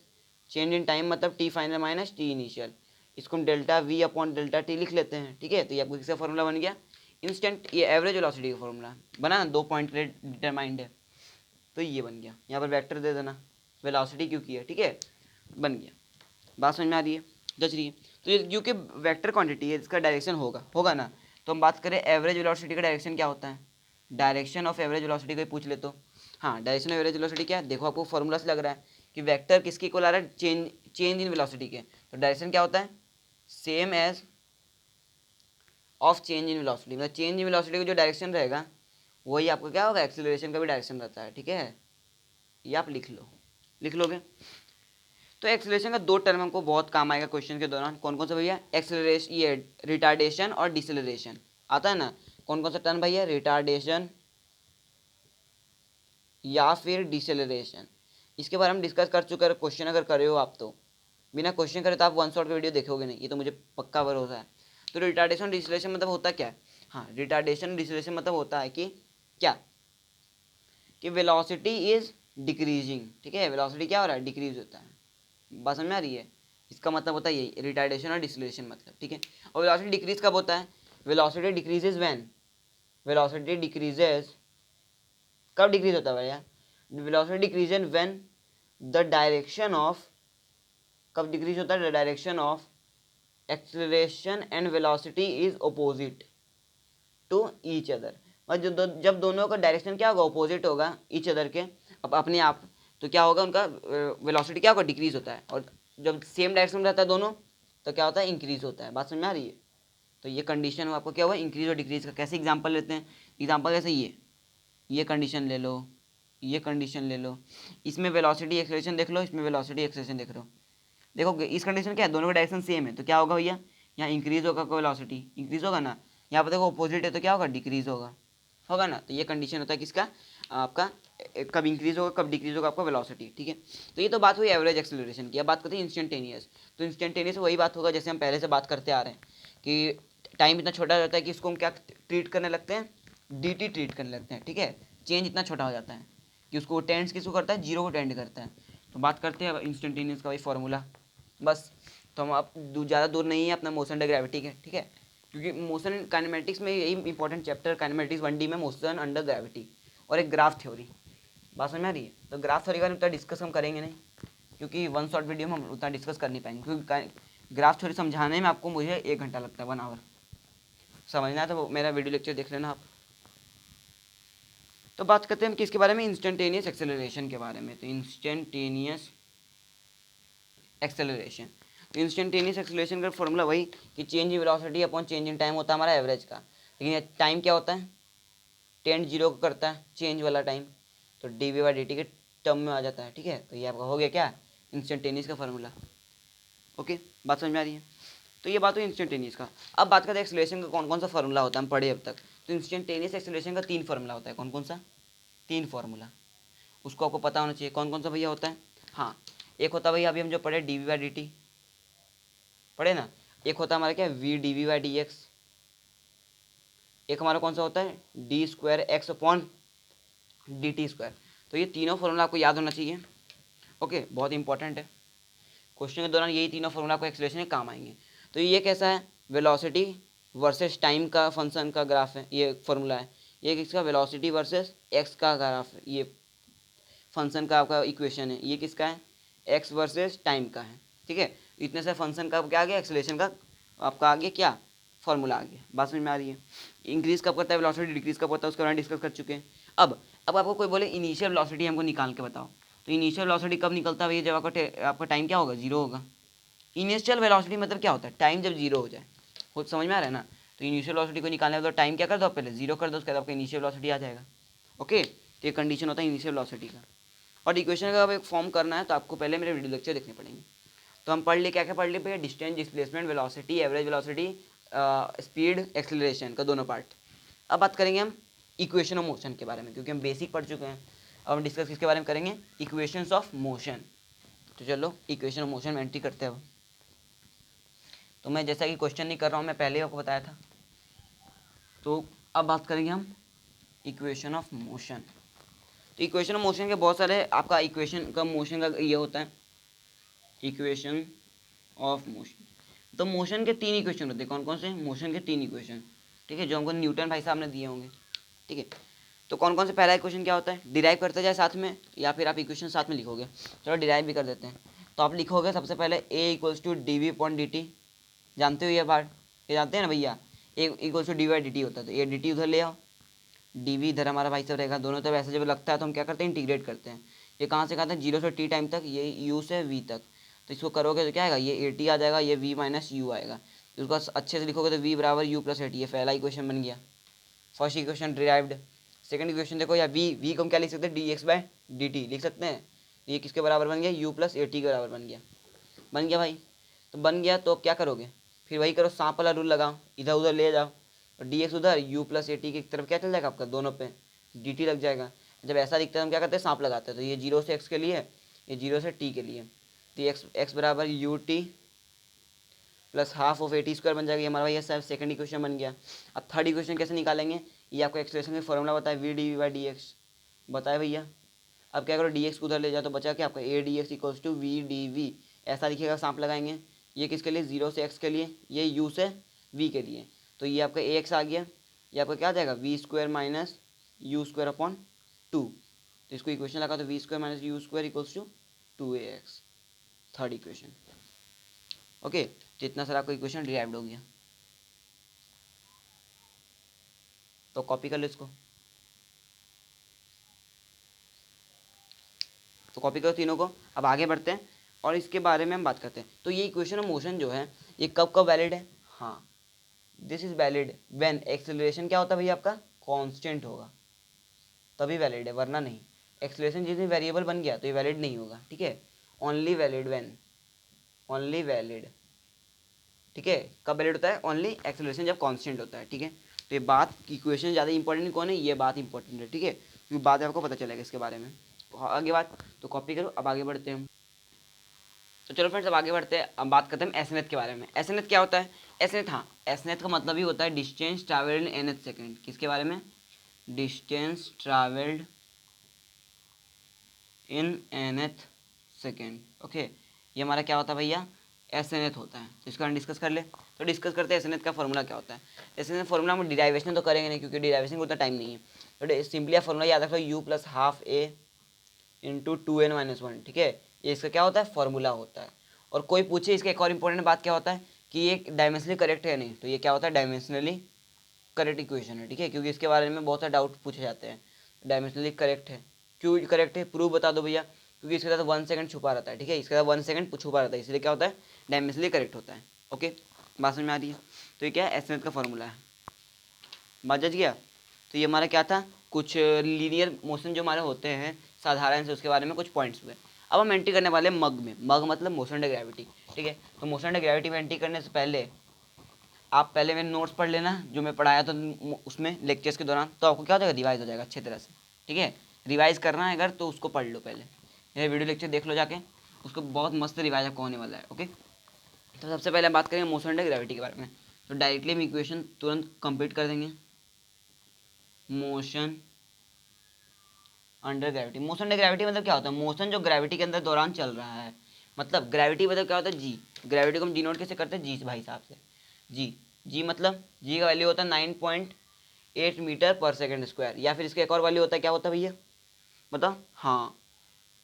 [SPEAKER 1] change in time मतलब T final minus T initial. इसको हम delta V upon delta T लिख लेते हैं, ठीक है। तो ये आपको किसका फॉर्मूला बन गया, इंस्टेंट, ये एवरेज वेलोसिटी का फॉर्मूला बना ना, 2 पॉइंट के लिए डिटरमाइंड है, तो ये बन गया। यहाँ पर वेक्टर दे देना, वेलोसिटी क्यू की है, ठीक है, बन गया। बात समझ में आ रही है, जच रही है। तो ये क्योंकि वेक्टर क्वांटिटी है, इसका डायरेक्शन होगा ना। तो हम बात करें एवरेज वेलोसिटी का डायरेक्शन क्या होता है, डायरेक्शन ऑफ एवरेज वेलोसिटी कोई पूछ ले तो हाँ, डायरेक्शन ऑफ एवरेज वेलोसिटी क्या है, देखो आपको फॉर्मूला से लग रहा है कि वेक्टर किसके इक्वल आ रहा है, चेंज इन वेलोसिटी के। तो डायरेक्शन क्या होता है, same as of change in velocity, मतलब चेंज इन वेलोसिटी का जो डायरेक्शन रहेगा वही आपको क्या होगा, एक्सेलरेशन का भी डायरेक्शन रहता है, ठीक है। ये आप लिख लोगे। तो एक्सेलरेशन का दो टर्म हमको बहुत काम आएगा क्वेश्चन के दौरान, कौन कौन सा भैया, एक्सेलरेशन, ये रिटार्डेशन और डिसेलरेशन आता है ना। कौन कौन सा टर्म भैया, रिटार्डेशन या फिर डिसेलरेशन, इसके बारे में डिस्कस कर चुके हैं। क्वेश्चन अगर करे हो आप तो बिना क्वेश्चन करे तो आप वन शॉट का वीडियो देखोगे नहीं, ये तो मुझे पक्का भरोसा है। तो रिटार्डेशन डिसेलरेशन मतलब होता क्या है, हाँ, रिटार्डेशन डिसेलरेशन मतलब होता है कि क्या, कि वेलोसिटी इज डिक्रीजिंग, ठीक है, वेलोसिटी क्या हो रहा है, डिक्रीज होता है। बात समझ में आ रही है, इसका मतलब होता है यही रिटार्डेशन और डिसेलरेशन मतलब, ठीक है। और वेलोसिटी डिक्रीज कब होता है, velocity decreases when, velocity decreases कब डिक्रीज होता है भैया, velocity decreases when the direction of, कब डिक्रीज होता है, the direction of acceleration and velocity is opposite to each other. और जब दोनों का डायरेक्शन क्या होगा, अपोजिट होगा ईच अदर के, अब अपने आप, तो क्या होगा, उनका वेलोसिटी क्या होगा, डिक्रीज होता है। और जब सेम डायरेक्शन में रहता है दोनों, तो क्या होता है, इंक्रीज होता है। बात समझ में आ रही है। तो ये कंडीशन आपको क्या हुआ, इंक्रीज और डिक्रीज का। कैसे एग्जांपल लेते हैं, एग्जांपल कैसे, ये कंडीशन ले लो, ये कंडीशन ले लो, इसमें वेलोसिटी एक्सेलरेशन देख लो, इसमें वेलोसिटी एक्सेलरेशन देख लो। देखो इस कंडीशन क्या है, दोनों का डायरेक्शन सेम है, तो क्या होगा भैया, यहाँ इंक्रीज होगा वेलोसिटी, इंक्रीज होगा ना। यहाँ पर देखो अपोजिट है तो क्या होगा, डिक्रीज होगा ना। तो ये कंडीशन होता है किसका, आपका कब इंक्रीज होगा कब डिक्रीज होगा आपका वेलोसिटी, ठीक है। तो ये तो बात हुई एवरेज एक्सेलरेशन की। अब बात करते हैं इंस्टेंटेनियस। तो इंस्टेंटेनियस वही बात होगा जैसे हम पहले से बात करते आ रहे हैं कि टाइम इतना छोटा रहता है कि इसको हम क्या ट्रीट करने लगते हैं, dt ट्रीट करने लगते हैं, ठीक है। चेंज इतना छोटा हो जाता है कि उसको टेंड्स किसको करता है, जीरो को टेंड करता है। तो बात करते हैं अब इंस्टेंटेनियस का वही फॉर्मूला बस। तो हम आप ज़्यादा दूर नहीं है अपना मोशन अंडर ग्रेविटी के, ठीक है, क्योंकि मोशन काइनेमेटिक्स में यही इंपॉर्टेंट चैप्टर काइनेमेटिक्स 1D में, मोशन अंडर ग्रेविटी और एक ग्राफ थ्योरी। बात समझ में आ रही है। तो ग्राफ थ्योरी का उतना डिस्कस हम करेंगे नहीं, क्योंकि वन शॉट वीडियो में हम उतना डिस्कस कर नहीं पाएंगे, क्योंकि ग्राफ थ्योरी समझाने में आपको मुझे 1 घंटा लगता है, 1 आवर। समझना है तो मेरा वीडियो लेक्चर देख लेना आप। तो बात करते हैं हम किसके बारे में, इंस्टेंटेनियस एक्सेलरेशन के बारे में। तो इंस्टेंटेनियस एक्सेलरेशन, तो इंस्टेंटेनियस एक्सेलरेशन का फॉर्मूला वही कि change in velocity upon change in time होता है हमारा एवरेज का। लेकिन टाइम क्या होता है, टेंड जीरो को करता है चेंज वाला टाइम, तो dv/dt के टर्म में आ जाता है, ठीक है। तो ये आपका हो गया क्या, इंस्टेंटेनियस का फॉर्मूला। ओके, बात समझ में आ रही है। तो ये बात हुई इंस्टेंटेनियस का। अब बात करते हैं एक्सेलरेशन का कौन कौन सा फॉर्मूला होता है, हम पढ़े अब तक। तो इंस्टेंटेनियस एक्सेलरेशन का 3 फॉर्मूला होता है, कौन कौन सा, 3 फॉर्मूला, उसको आपको पता होना चाहिए कौन कौन सा भैया होता है। हाँ, एक होता है भैया अभी हम जो पढ़े dv/dt पढ़े ना, एक होता है हमारा क्या, v/dv/dx, एक हमारा कौन सा होता है, d²x/dt²। तो ये तीनों फॉर्मूला आपको याद होना चाहिए। ओके, बहुत इंपॉर्टेंट है, क्वेश्चन के दौरान यही तीनों फॉर्मूला आपको एक्सेलरेशन में काम आएंगे। तो ये कैसा है, वेलोसिटी वर्सेस टाइम का फंक्शन का ग्राफ है, ये फॉर्मूला है। ये किसका, वेलोसिटी वर्सेस एक्स का ग्राफ है, ये फंक्शन का आपका इक्वेशन है। ये किसका है, एक्स वर्सेस टाइम का है, ठीक है। इतने से फंक्शन का क्या आ गया, एक्सेलरेशन का आपका आ गया क्या, फॉर्मूला आ गया। बात समझ में आ रही है। इंक्रीज कब करता है वेलोसिटी, डिक्रीज कब होता है, उसके बारे में डिस्कस कर चुके हैं। अब आपको कोई बोले इनिशियल वेलोसिटी हमको निकाल के बताओ, तो इनिशियल वेलोसिटी कब निकलता है भैया, जब आपका टाइम क्या होगा, जीरो होगा। इनिशियल वेलोसिटी मतलब क्या होता है, टाइम जब जीरो हो जाए, खुद समझ में आ रहा है ना। तो इनिशियल वेलोसिटी को निकालने तो टाइम क्या कर दो, पहले जीरो कर दो, उसके बाद आपका इनिशियल वेलोसिटी आ जाएगा। ओके, तो ये कंडीशन होता है इनिशियल वेलोसिटी का। और इक्वेशन का अब एक फॉर्म करना है तो आपको पहले मेरे वीडियो लेक्चर देखने पड़ेंगे। तो हम पढ़ लिए क्या क्या पढ़ लिए भैया, distance, displacement, velocity, average velocity, speed, acceleration का दोनों पार्ट। अब बात करेंगे हम इक्वेशन ऑफ मोशन के बारे में, क्योंकि हम बेसिक पढ़ चुके हैं। अब हम डिस्कस किसके बारे में करेंगे, इक्वेशंस ऑफ मोशन। तो चलो इक्वेशन ऑफ मोशन में एंट्री करते हैं अब। तो मैं जैसा कि क्वेश्चन नहीं कर रहा हूँ, मैं पहले ही आपको बताया था। तो अब बात करेंगे हम इक्वेशन ऑफ मोशन। तो इक्वेशन ऑफ मोशन के बहुत सारे आपका इक्वेशन का मोशन का ये होता है, इक्वेशन ऑफ मोशन। तो मोशन के 3 इक्वेशन होते हैं, कौन कौन से, मोशन के 3 इक्वेशन, ठीक है, जो हमको न्यूटन भाई साहब ने दिए होंगे, ठीक है। तो कौन कौन से पहला इक्वेशन क्या होता है, डिराइव करते जाए साथ में या फिर आप इक्वेशन साथ में लिखोगे। चलो डिराइव भी कर देते हैं। तो आप लिखोगे सबसे पहले A equals to D V upon D T, जानते हो ये बात, ये जानते हैं ना भैया, A equals to D Y D T होता है। तो ये डी टी उधर ले आओ, डी वी इधर हमारा भाई सब रहेगा, दोनों तरफ ऐसे जब लगता है तो हम क्या करते हैं, इंटीग्रेट करते हैं। ये कहाँ से कहते हैं, 0 से टी टाइम तक, ये यू से वी तक। तो इसको करोगे तो क्या आएगा, ये ए टी आ जाएगा, ये वी माइनस यू आएगा। तो उसको अच्छे से लिखोगे तो वी बराबर यू प्लस ए टी, ये पहला इक्वेशन बन गया, first equation derived. Second equation देखो, या वी को हम क्या लिख सकते हैं, D X by D T लिख सकते हैं। ये किसके बराबर बन गया, यू प्लस ए टी के बराबर बन गया। बन गया भाई, तो बन गया तो अब क्या करोगे, फिर वही करो, सांप वाला रूल लगाओ, इधर उधर ले जाओ, और डी एक्स उधर, यू प्लस ए टी की तरफ क्या चल जाएगा आपका, दोनों पे डी टी लग जाएगा। जब ऐसा दिखता है हम क्या करते हैं, सांप लगाते हैं। तो ये 0 से एक्स के लिए, ये 0 से टी के लिए, तो एक्स बराबर you T plus half of A T square बन जाएगा। ये हमारा भैया साहब सेकंड इक्वेशन बन गया। अब थर्ड इक्वेशन कैसे निकालेंगे, ये आपको एक्सप्रेशन का फॉर्मूला बताया, V D V by D X बताया भैया। अब क्या करो, डी एक्स को उधर ले जाओ, तो बचा क्या आपका, A D X equals to V D V, ऐसा लिखिएगा, सांप लगाएंगे। ये किसके लिए, 0 से एक्स के लिए, ये यू से वी के लिए। तो ये आपका ए एक्स आ गया, ये आपका क्या आ जाएगा, V square minus U square upon 2। तो इसको इक्वेशन लगा तो V square minus U square equals to 2ax, third equation. Okay, तो इतना सारा आपका इक्वेशन डिराइव्ड हो गया। तो कॉपी कर लो इसको, तो कॉपी करो तीनों को। अब आगे बढ़ते हैं और इसके बारे में हम बात करते हैं। तो ये इक्वेशन ऑफ मोशन जो है ये कब कब वैलिड है, हाँ this is valid when acceleration क्या होता है भैया आपका, कांस्टेंट होगा तभी वैलिड है, वरना नहीं। एक्सेलरेशन जिस दिन वेरिएबल बन गया तो ये वैलिड नहीं होगा, ठीक है। Only valid when, only valid, ठीक है। कब वैलिड होता है, ओनली एक्सेलरेशन जब कांस्टेंट होता है, ठीक है। तो ये बात इक्वेशन ज़्यादा इंपॉर्टेंट कौन है, ये बात इंपॉर्टेंट है, ठीक है, क्योंकि बाद में आपको पता चलेगा इसके बारे में। आगे बात, तो कॉपी करो। अब आगे बढ़ते हैं हम। तो चलो फ्रेंड्स अब आगे बढ़ते हैं, अब बात करते हैं एसएनएथ के बारे में। एसएनएथ क्या होता है, एसएनएथ, हाँ एसएनएथ का मतलब ही होता है distance travelled in nth second. किसके बारे में, distance travelled in nth second, okay. ये हमारा क्या होता है भैया, एसएनएथ होता है। तो इसका हम डिस्कस कर ले, तो डिस्कस करते हैं एसएनएथ का फॉर्मूला क्या होता है। एसएनएथ फॉर्मूला हम डिराइवेशन तो करेंगे नहीं, क्योंकि डिराइवेशन को उतना टाइम नहीं है। तो सिंपली फॉर्मूला याद रखो, you plus half A into 2n minus 1, ठीक है। ये इसका क्या होता है, फॉर्मूला होता है। और कोई पूछे इसका एक और इंपॉर्टेंट बात क्या होता है कि ये डायमेंशनली करेक्ट है नहीं, तो ये क्या होता है, डायमेंशनली करेक्ट इक्वेशन है, ठीक है। क्योंकि इसके बारे में बहुत सारे डाउट पूछे जाते हैं, डायमेंशनली करेक्ट है, क्यों करेक्ट है, प्रूफ बता दो भैया। क्योंकि इसके साथ 1 सेकंड छुपा रहता है, ठीक है, इसके साथ 1 सेकंड छुपा रहता है, इसलिए क्या होता है, डायमेंशनली करेक्ट होता है। ओके, बात समझ में आ रही है। तो ये क्या है, एसएनएथ का फॉर्मूला है, बात जज गया। तो ये हमारा क्या था, कुछ लीनियर मोशन जो हमारे होते हैं साधारण से, उसके बारे में कुछ पॉइंट्स हुए। अब हम एंट्री करने वाले मग में, मग मतलब मोशन डे ग्रेविटी, ठीक है। तो मोशन डे ग्रेविटी में एंट्री करने से पहले आप पहले मेरे नोट्स पढ़ लेना जो मैं पढ़ाया था उसमें लेक्चर्स के दौरान, तो आपको क्या हो जाएगा, रिवाइज हो जाएगा अच्छी तरह से, ठीक है। रिवाइज करना है अगर तो उसको पढ़ लो, पहले मेरे वीडियो लेक्चर देख लो जाके, उसको बहुत मस्त रिवाइज आपको होने वाला है, ओके। तो सबसे पहले बात करेंगे मोशन डे ग्रेविटी के बारे में। तो डायरेक्टली हम इक्वेशन तुरंत कंप्लीट कर देंगे, motion under gravity. Motion under gravity मतलब क्या होता है, मोशन जो ग्रेविटी के अंदर दौरान चल रहा है, मतलब ग्रेविटी मतलब क्या होता है, जी। ग्रेविटी को हम डिनोट कैसे करते हैं, जी से भाई साहब से, जी। जी मतलब जी का वैल्यू होता है 9.8 मीटर पर सेकेंड स्क्वायर, या फिर इसका एक और वैल्यू होता है, क्या होता है भैया बताओ, हाँ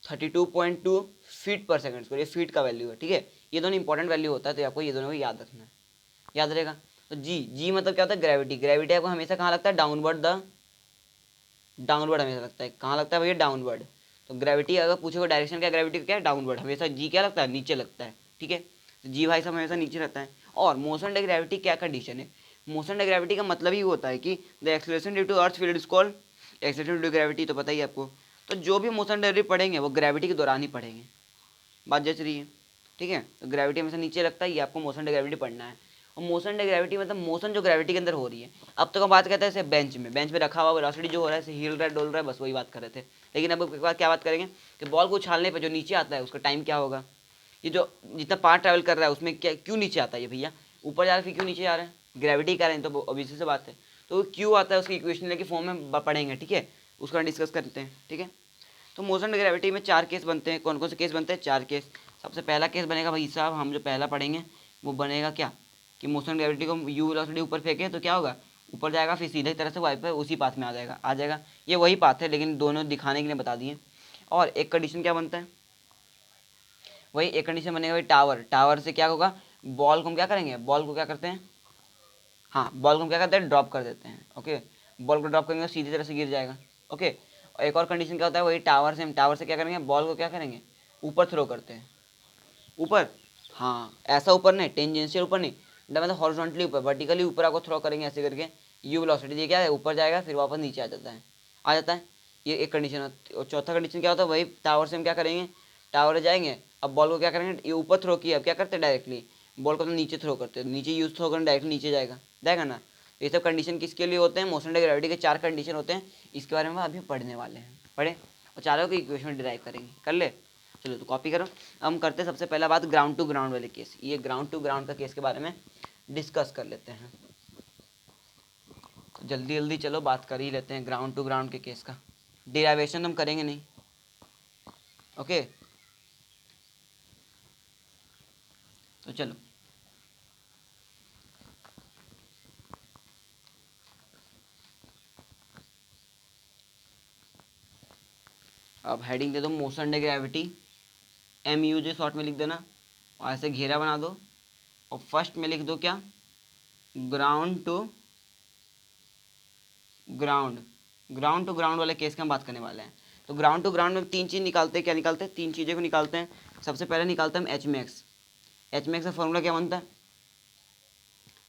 [SPEAKER 1] 32.2 फीट पर सेकेंड स्क्वायर, ये फीट का वैल्यू है, ठीक है। ये दोनों इंपॉर्टेंट वैल्यू होता है, तो आपको ये दोनों को याद रखना है, याद रहेगा। तो जी मतलब क्या होता है, ग्रेविटी। ग्रेविटी आपको हमेशा कहाँ लगता है, डाउनवर्ड हमेशा लगता है, कहाँ लगता है भैया, डाउनवर्ड। तो ग्रेविटी अगर पूछोगे डायरेक्शन क्या, ग्रेविटी क्या है, डाउनवर्ड। हमेशा जी क्या लगता है, नीचे लगता है, ठीक है। तो जी भाई साहब हमेशा नीचे रहता है। और मोशन डे ग्रेविटी क्या कंडीशन है, मोशन डे ग्रेविटी का मतलब ही होता है कि the acceleration due to earth field is called acceleration due to gravity, तो पता ही आपको। तो जो भी मोशन डे पढ़ेंगे वो ग्रेविटी के दौरान ही पढ़ेंगे, बात जच रही है, ठीक है। तो ग्रेविटी हमेशा नीचे लगता है, ये आपको मोशन डे ग्रेविटी पढ़ना है। और मोशन डे ग्रेविटी मतलब मोशन जो ग्रेविटी के अंदर हो रही है। अब तक हम बात करते हैं बेंच में रखा हुआ वेलोसिटी जो हो रहा है, हिल रहा है, डोल रहा है, बस वही बात कर रहे थे। लेकिन अब एक बार क्या बात करेंगे कि बॉल को उछालने पर जो नीचे आता है उसका टाइम क्या होगा। ये जो जितना पार्ट ट्रैवल कर रहा है उसमें क्या क्यों नीचे आता है ये भैया, ऊपर जा रहा है फिर क्यों नीचे जा रहे हैं, ग्रेविटी का रहे हैं, तो ऑब्वियसली से बात है। तो क्यों आता है उसकी इक्वेशन लेके फॉर्म में पढ़ेंगे, ठीक है, उसका डिस्कस करते हैं, ठीक है। तो मोशन ग्रेविटी में 4 केस बनते हैं, कौन कौन से केस बनते हैं, 4 केस। सबसे पहला केस बनेगा भाई साहब, हम जो पहला पढ़ेंगे वो बनेगा क्या कि मोशन ग्रेविटी को यू वेलोसिटी ऊपर फेंके तो क्या होगा, ऊपर जाएगा फिर सीधे तरह से वाई पे उसी पाथ में आ जाएगा। ये वही पाथ है लेकिन दोनों दिखाने के लिए बता दिए। और एक कंडीशन क्या बनता है, वही एक कंडीशन बनेगा वही टावर से क्या होगा, बॉल को हम क्या करेंगे, बॉल को क्या करते हैं, हाँ बॉल को हम क्या करते हैं, ड्रॉप कर देते हैं। ओके, बॉल को ड्रॉप करेंगे तो सीधी तरह से गिर जाएगा। ओके, और एक और कंडीशन क्या होता है, वही टावर से क्या करेंगे, बॉल को क्या करेंगे, ऊपर थ्रो करते हैं। ऊपर, हाँ ऐसा ऊपर नहीं, टेंजेंशियल ऊपर नहीं, मतलब हॉरिजॉन्टली ऊपर, वर्टिकली ऊपर आपको थ्रो करेंगे ऐसे करके। यू वेलोसिटी ये क्या है, ऊपर जाएगा फिर वापस नीचे आ जाता है। ये एक कंडीशन है। और चौथा कंडीशन क्या होता है, वही टावर से हम क्या करेंगे, टावर जाएंगे, अब बॉल को क्या करेंगे, ये ऊपर थ्रो किया, अब क्या करते हैं डायरेक्टली बॉल को तो नीचे थ्रो करते हैं, नीचे यूज थ्रो करना डायरेक्टली नीचे जाएगा ना। ये सब कंडीशन किसके लिए होते हैं, मोशन एंड ग्रेविटी के 4 कंडीशन होते हैं। इसके बारे में अभी पढ़ने वाले हैं, पढ़े और चारों की इक्वेशन डिराइव करेंगे, कर ले। चलो तो कॉपी करो। हम करते हैं सबसे पहला बात ग्राउंड टू ग्राउंड वाले केस। ये ग्राउंड टू ग्राउंड का केस के बारे में डिस्कस कर लेते हैं। जल्दी जल्दी चलो बात कर ही लेते हैं ग्राउंड टू ग्राउंड के केस का। डिराइवेशन हम करेंगे नहीं, ओके। तो चलो अब हेडिंग दे दो motion and gravity, MUJ short में लिख देना और ऐसे घेरा बना दो और फर्स्ट में लिख दो क्या, ground to ground. Ground to ground वाले केस की हम बात करने वाले हैं। तो ग्राउंड टू ग्राउंड में 3 चीज़ निकालते हैं, क्या निकालते हैं, 3 चीज़ें को निकालते हैं। सबसे पहले निकालते हैं हम एच मैक्स। एच मैक्स का फॉर्मूला क्या बनता है,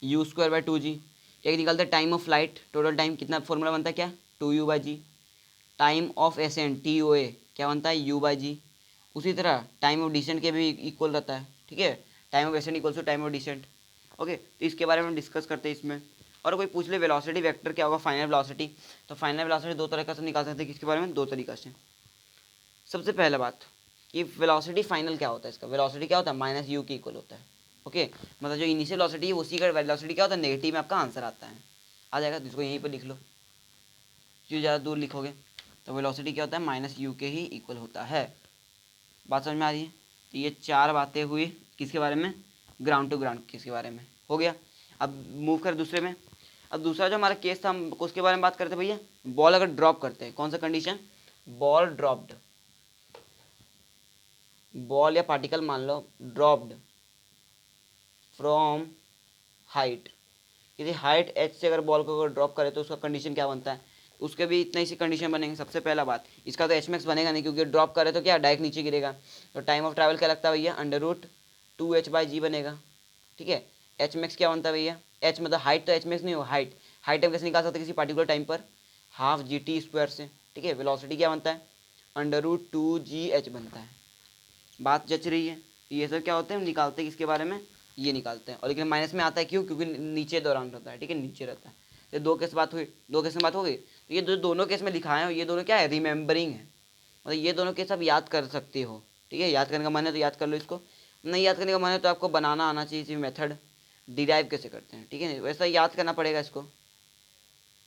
[SPEAKER 1] U²/2G। एक निकालते हैं time of flight, total time कितना, फॉर्मूला बनता है क्या, 2U/G। Time of accent TOA क्या बनता है, U/G। उसी तरह टाइम ऑफ डिसेंट के भी इक्वल रहता है, ठीक है, time of ascent equal to time of descent. Okay, तो इसके बारे में डिस्कस करते हैं इसमें। और कोई पूछ ले वेलोसिटी वेक्टर क्या होगा, फाइनल वेलोसिटी, तो फाइनल वेलोसिटी 2 तरह से निकाल सकते हैं। किसके बारे में, 2 तरीका से। सबसे पहला बात, ये वेलोसिटी फाइनल क्या होता है, इसका वेलोसिटी क्या होता है, -U के इक्वल होता है। ओके, मतलब जो इनिशियल वेलोसिटी है उसी का वेलोसिटी क्या होता है, नेगेटिव में आपका आंसर आता है, आ जाएगा। जिसको यहीं पर लिख लो, जो ज़्यादा दूर लिखोगे तो वेलोसिटी क्या होता है, -U के ही इक्वल होता है। बात समझ में आ रही है। तो ये 4 बातें हुई किसके बारे में, ग्राउंड टू ग्राउंड किसके बारे में हो गया। अब मूव कर दूसरे में। अब दूसरा जो हमारा केस था, हम उसके बारे में बात करते भैया, बॉल अगर ड्रॉप करते हैं, कौन सा कंडीशन, बॉल ड्रॉप्ड, बॉल या पार्टिकल मान लो ड्रॉप्ड फ्रॉम हाइट, किसी हाइट h से अगर बॉल को अगर ड्रॉप करे तो उसका कंडीशन क्या बनता है, उसके भी इतने ही कंडीशन बनेंगे। सबसे पहला बात, इसका तो Hmax बनेगा नहीं क्योंकि ड्रॉप करे तो क्या डायरेक्ट नीचे गिरेगा। तो टाइम ऑफ ट्रैवल क्या लगता है भैया, √2h/g बनेगा, ठीक है। Hmax क्या बनता है भैया, h मतलब हाइट, तो Hmax नहीं होगा, हाइट। हाइट हम कैसे निकाल सकते हैं, किसी पर्टिकुलर टाइम पर, ½ GT² से, ठीक है। वेलोसिटी क्या बनता है, √2gh बनता है। बात जच रही है। ये सब क्या होते हैं, हम निकालते हैं किसके बारे में, ये निकालते हैं। और लेकिन माइनस में आता है क्यों, क्योंकि नीचे दौरान रहता है, ठीक है, नीचे रहता है। ये 2 केस बात हुई, 2 केस में बात हो गई। तो ये दोनों केस में दिखाए हैं, ये दोनों क्या है, रिमेंबरिंग है, मतलब ये दोनों केस आप याद कर सकते हो, ठीक है। याद करने का मन है तो याद कर लो इसको, नहीं याद करने का मन है तो आपको बनाना आना चाहिए इसी मेथड, डिराइव कैसे करते हैं, ठीक है। वैसा याद करना पड़ेगा इसको,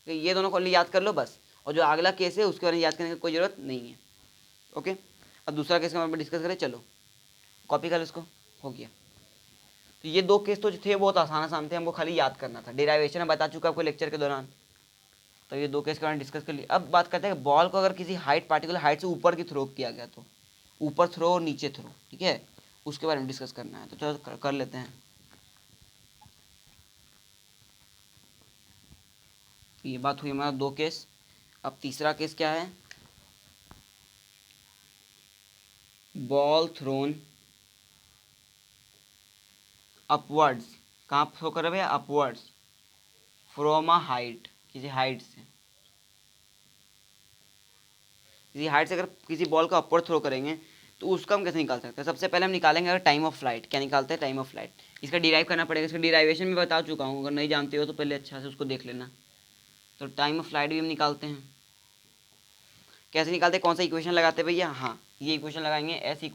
[SPEAKER 1] ये दोनों को याद कर लो बस। और जो अगला केस है उसके बारे में याद करने की कोई ज़रूरत नहीं है, ओके। अब दूसरा केस के बारे में डिस्कस करें, चलो कॉपी कर इसको, हो गया। तो ये 2 केस तो जो थे बहुत आसान थे, हमको खाली याद करना था। डेरिवेशन मैं बता चुका आपको लेक्चर के दौरान। तो ये 2 केस के बारे में डिस्कस कर लिया। अब बात करते हैं बॉल को अगर किसी हाइट, पार्टिकुलर हाइट से ऊपर की थ्रो किया गया तो ऊपर थ्रो और नीचे थ्रो, ठीक है, उसके बारे में डिस्कस करना है। तो चलो कर लेते हैं। तो ये बात हुई हमारा 2 केस। अब तीसरा केस क्या है, बॉल थ्रोन अपवर्ड्स, कहाँ थ्रो कर रहे हैं, अपवर्ड्स फ्रॉम अ हाइट, किसी हाइट से, किसी हाइट से अगर किसी बॉल को अपवर्ड थ्रो करेंगे तो उसका हम कैसे निकाल सकते हैं। सबसे पहले हम निकालेंगे अगर टाइम ऑफ फ्लाइट, क्या निकालते हैं, टाइम ऑफ फ्लाइट। इसका डिराइव करना पड़ेगा, इसका डिराइवेशन में बता चुका हूँ, अगर नहीं जानते हो तो पहले अच्छा से उसको देख लेना। तो टाइम ऑफ फ्लाइट भी हम निकालते हैं, कैसे निकालते हैं, कौन सा इक्वेशन लगाते हैं भैया, हाँ ये इक्वेशन लगाएंगे, S =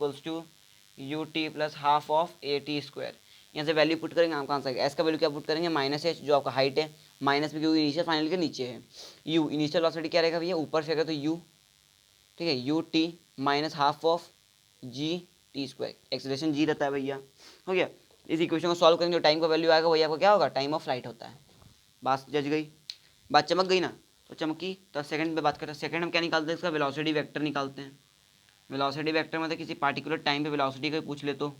[SPEAKER 1] UT + ½ ऑफ AT²। यहाँ से वैल्यू पुट करेंगे, आपका आंसर एस का वैल्यू क्या पुट करेंगे, -h जो आपका हाइट है, माइनस में क्योंकि इनिशियल फाइनल के नीचे है। U इनिशियल वेलोसिटी क्या रहेगा भैया, ऊपर से तो U, ठीक है, UT - ½ of GT², acceleration G रहता है भैया, हो गया। इस इक्वेशन को सॉल्व करेंगे, जो टाइम का वैल्यू आएगा वही आपको क्या होगा, टाइम ऑफ फ्लाइट होता है। बात जज गई। बात चमक गई ना, तो चमकी। तो सेकंड पे बात करते हैं। सेकंड हम क्या निकालते हैं, इसका वेलोसिटी वेक्टर निकालते हैं। वेलोसिटी वेक्टर मतलब किसी पार्टिकुलर टाइम पे वेलोसिटी का पूछ ले तो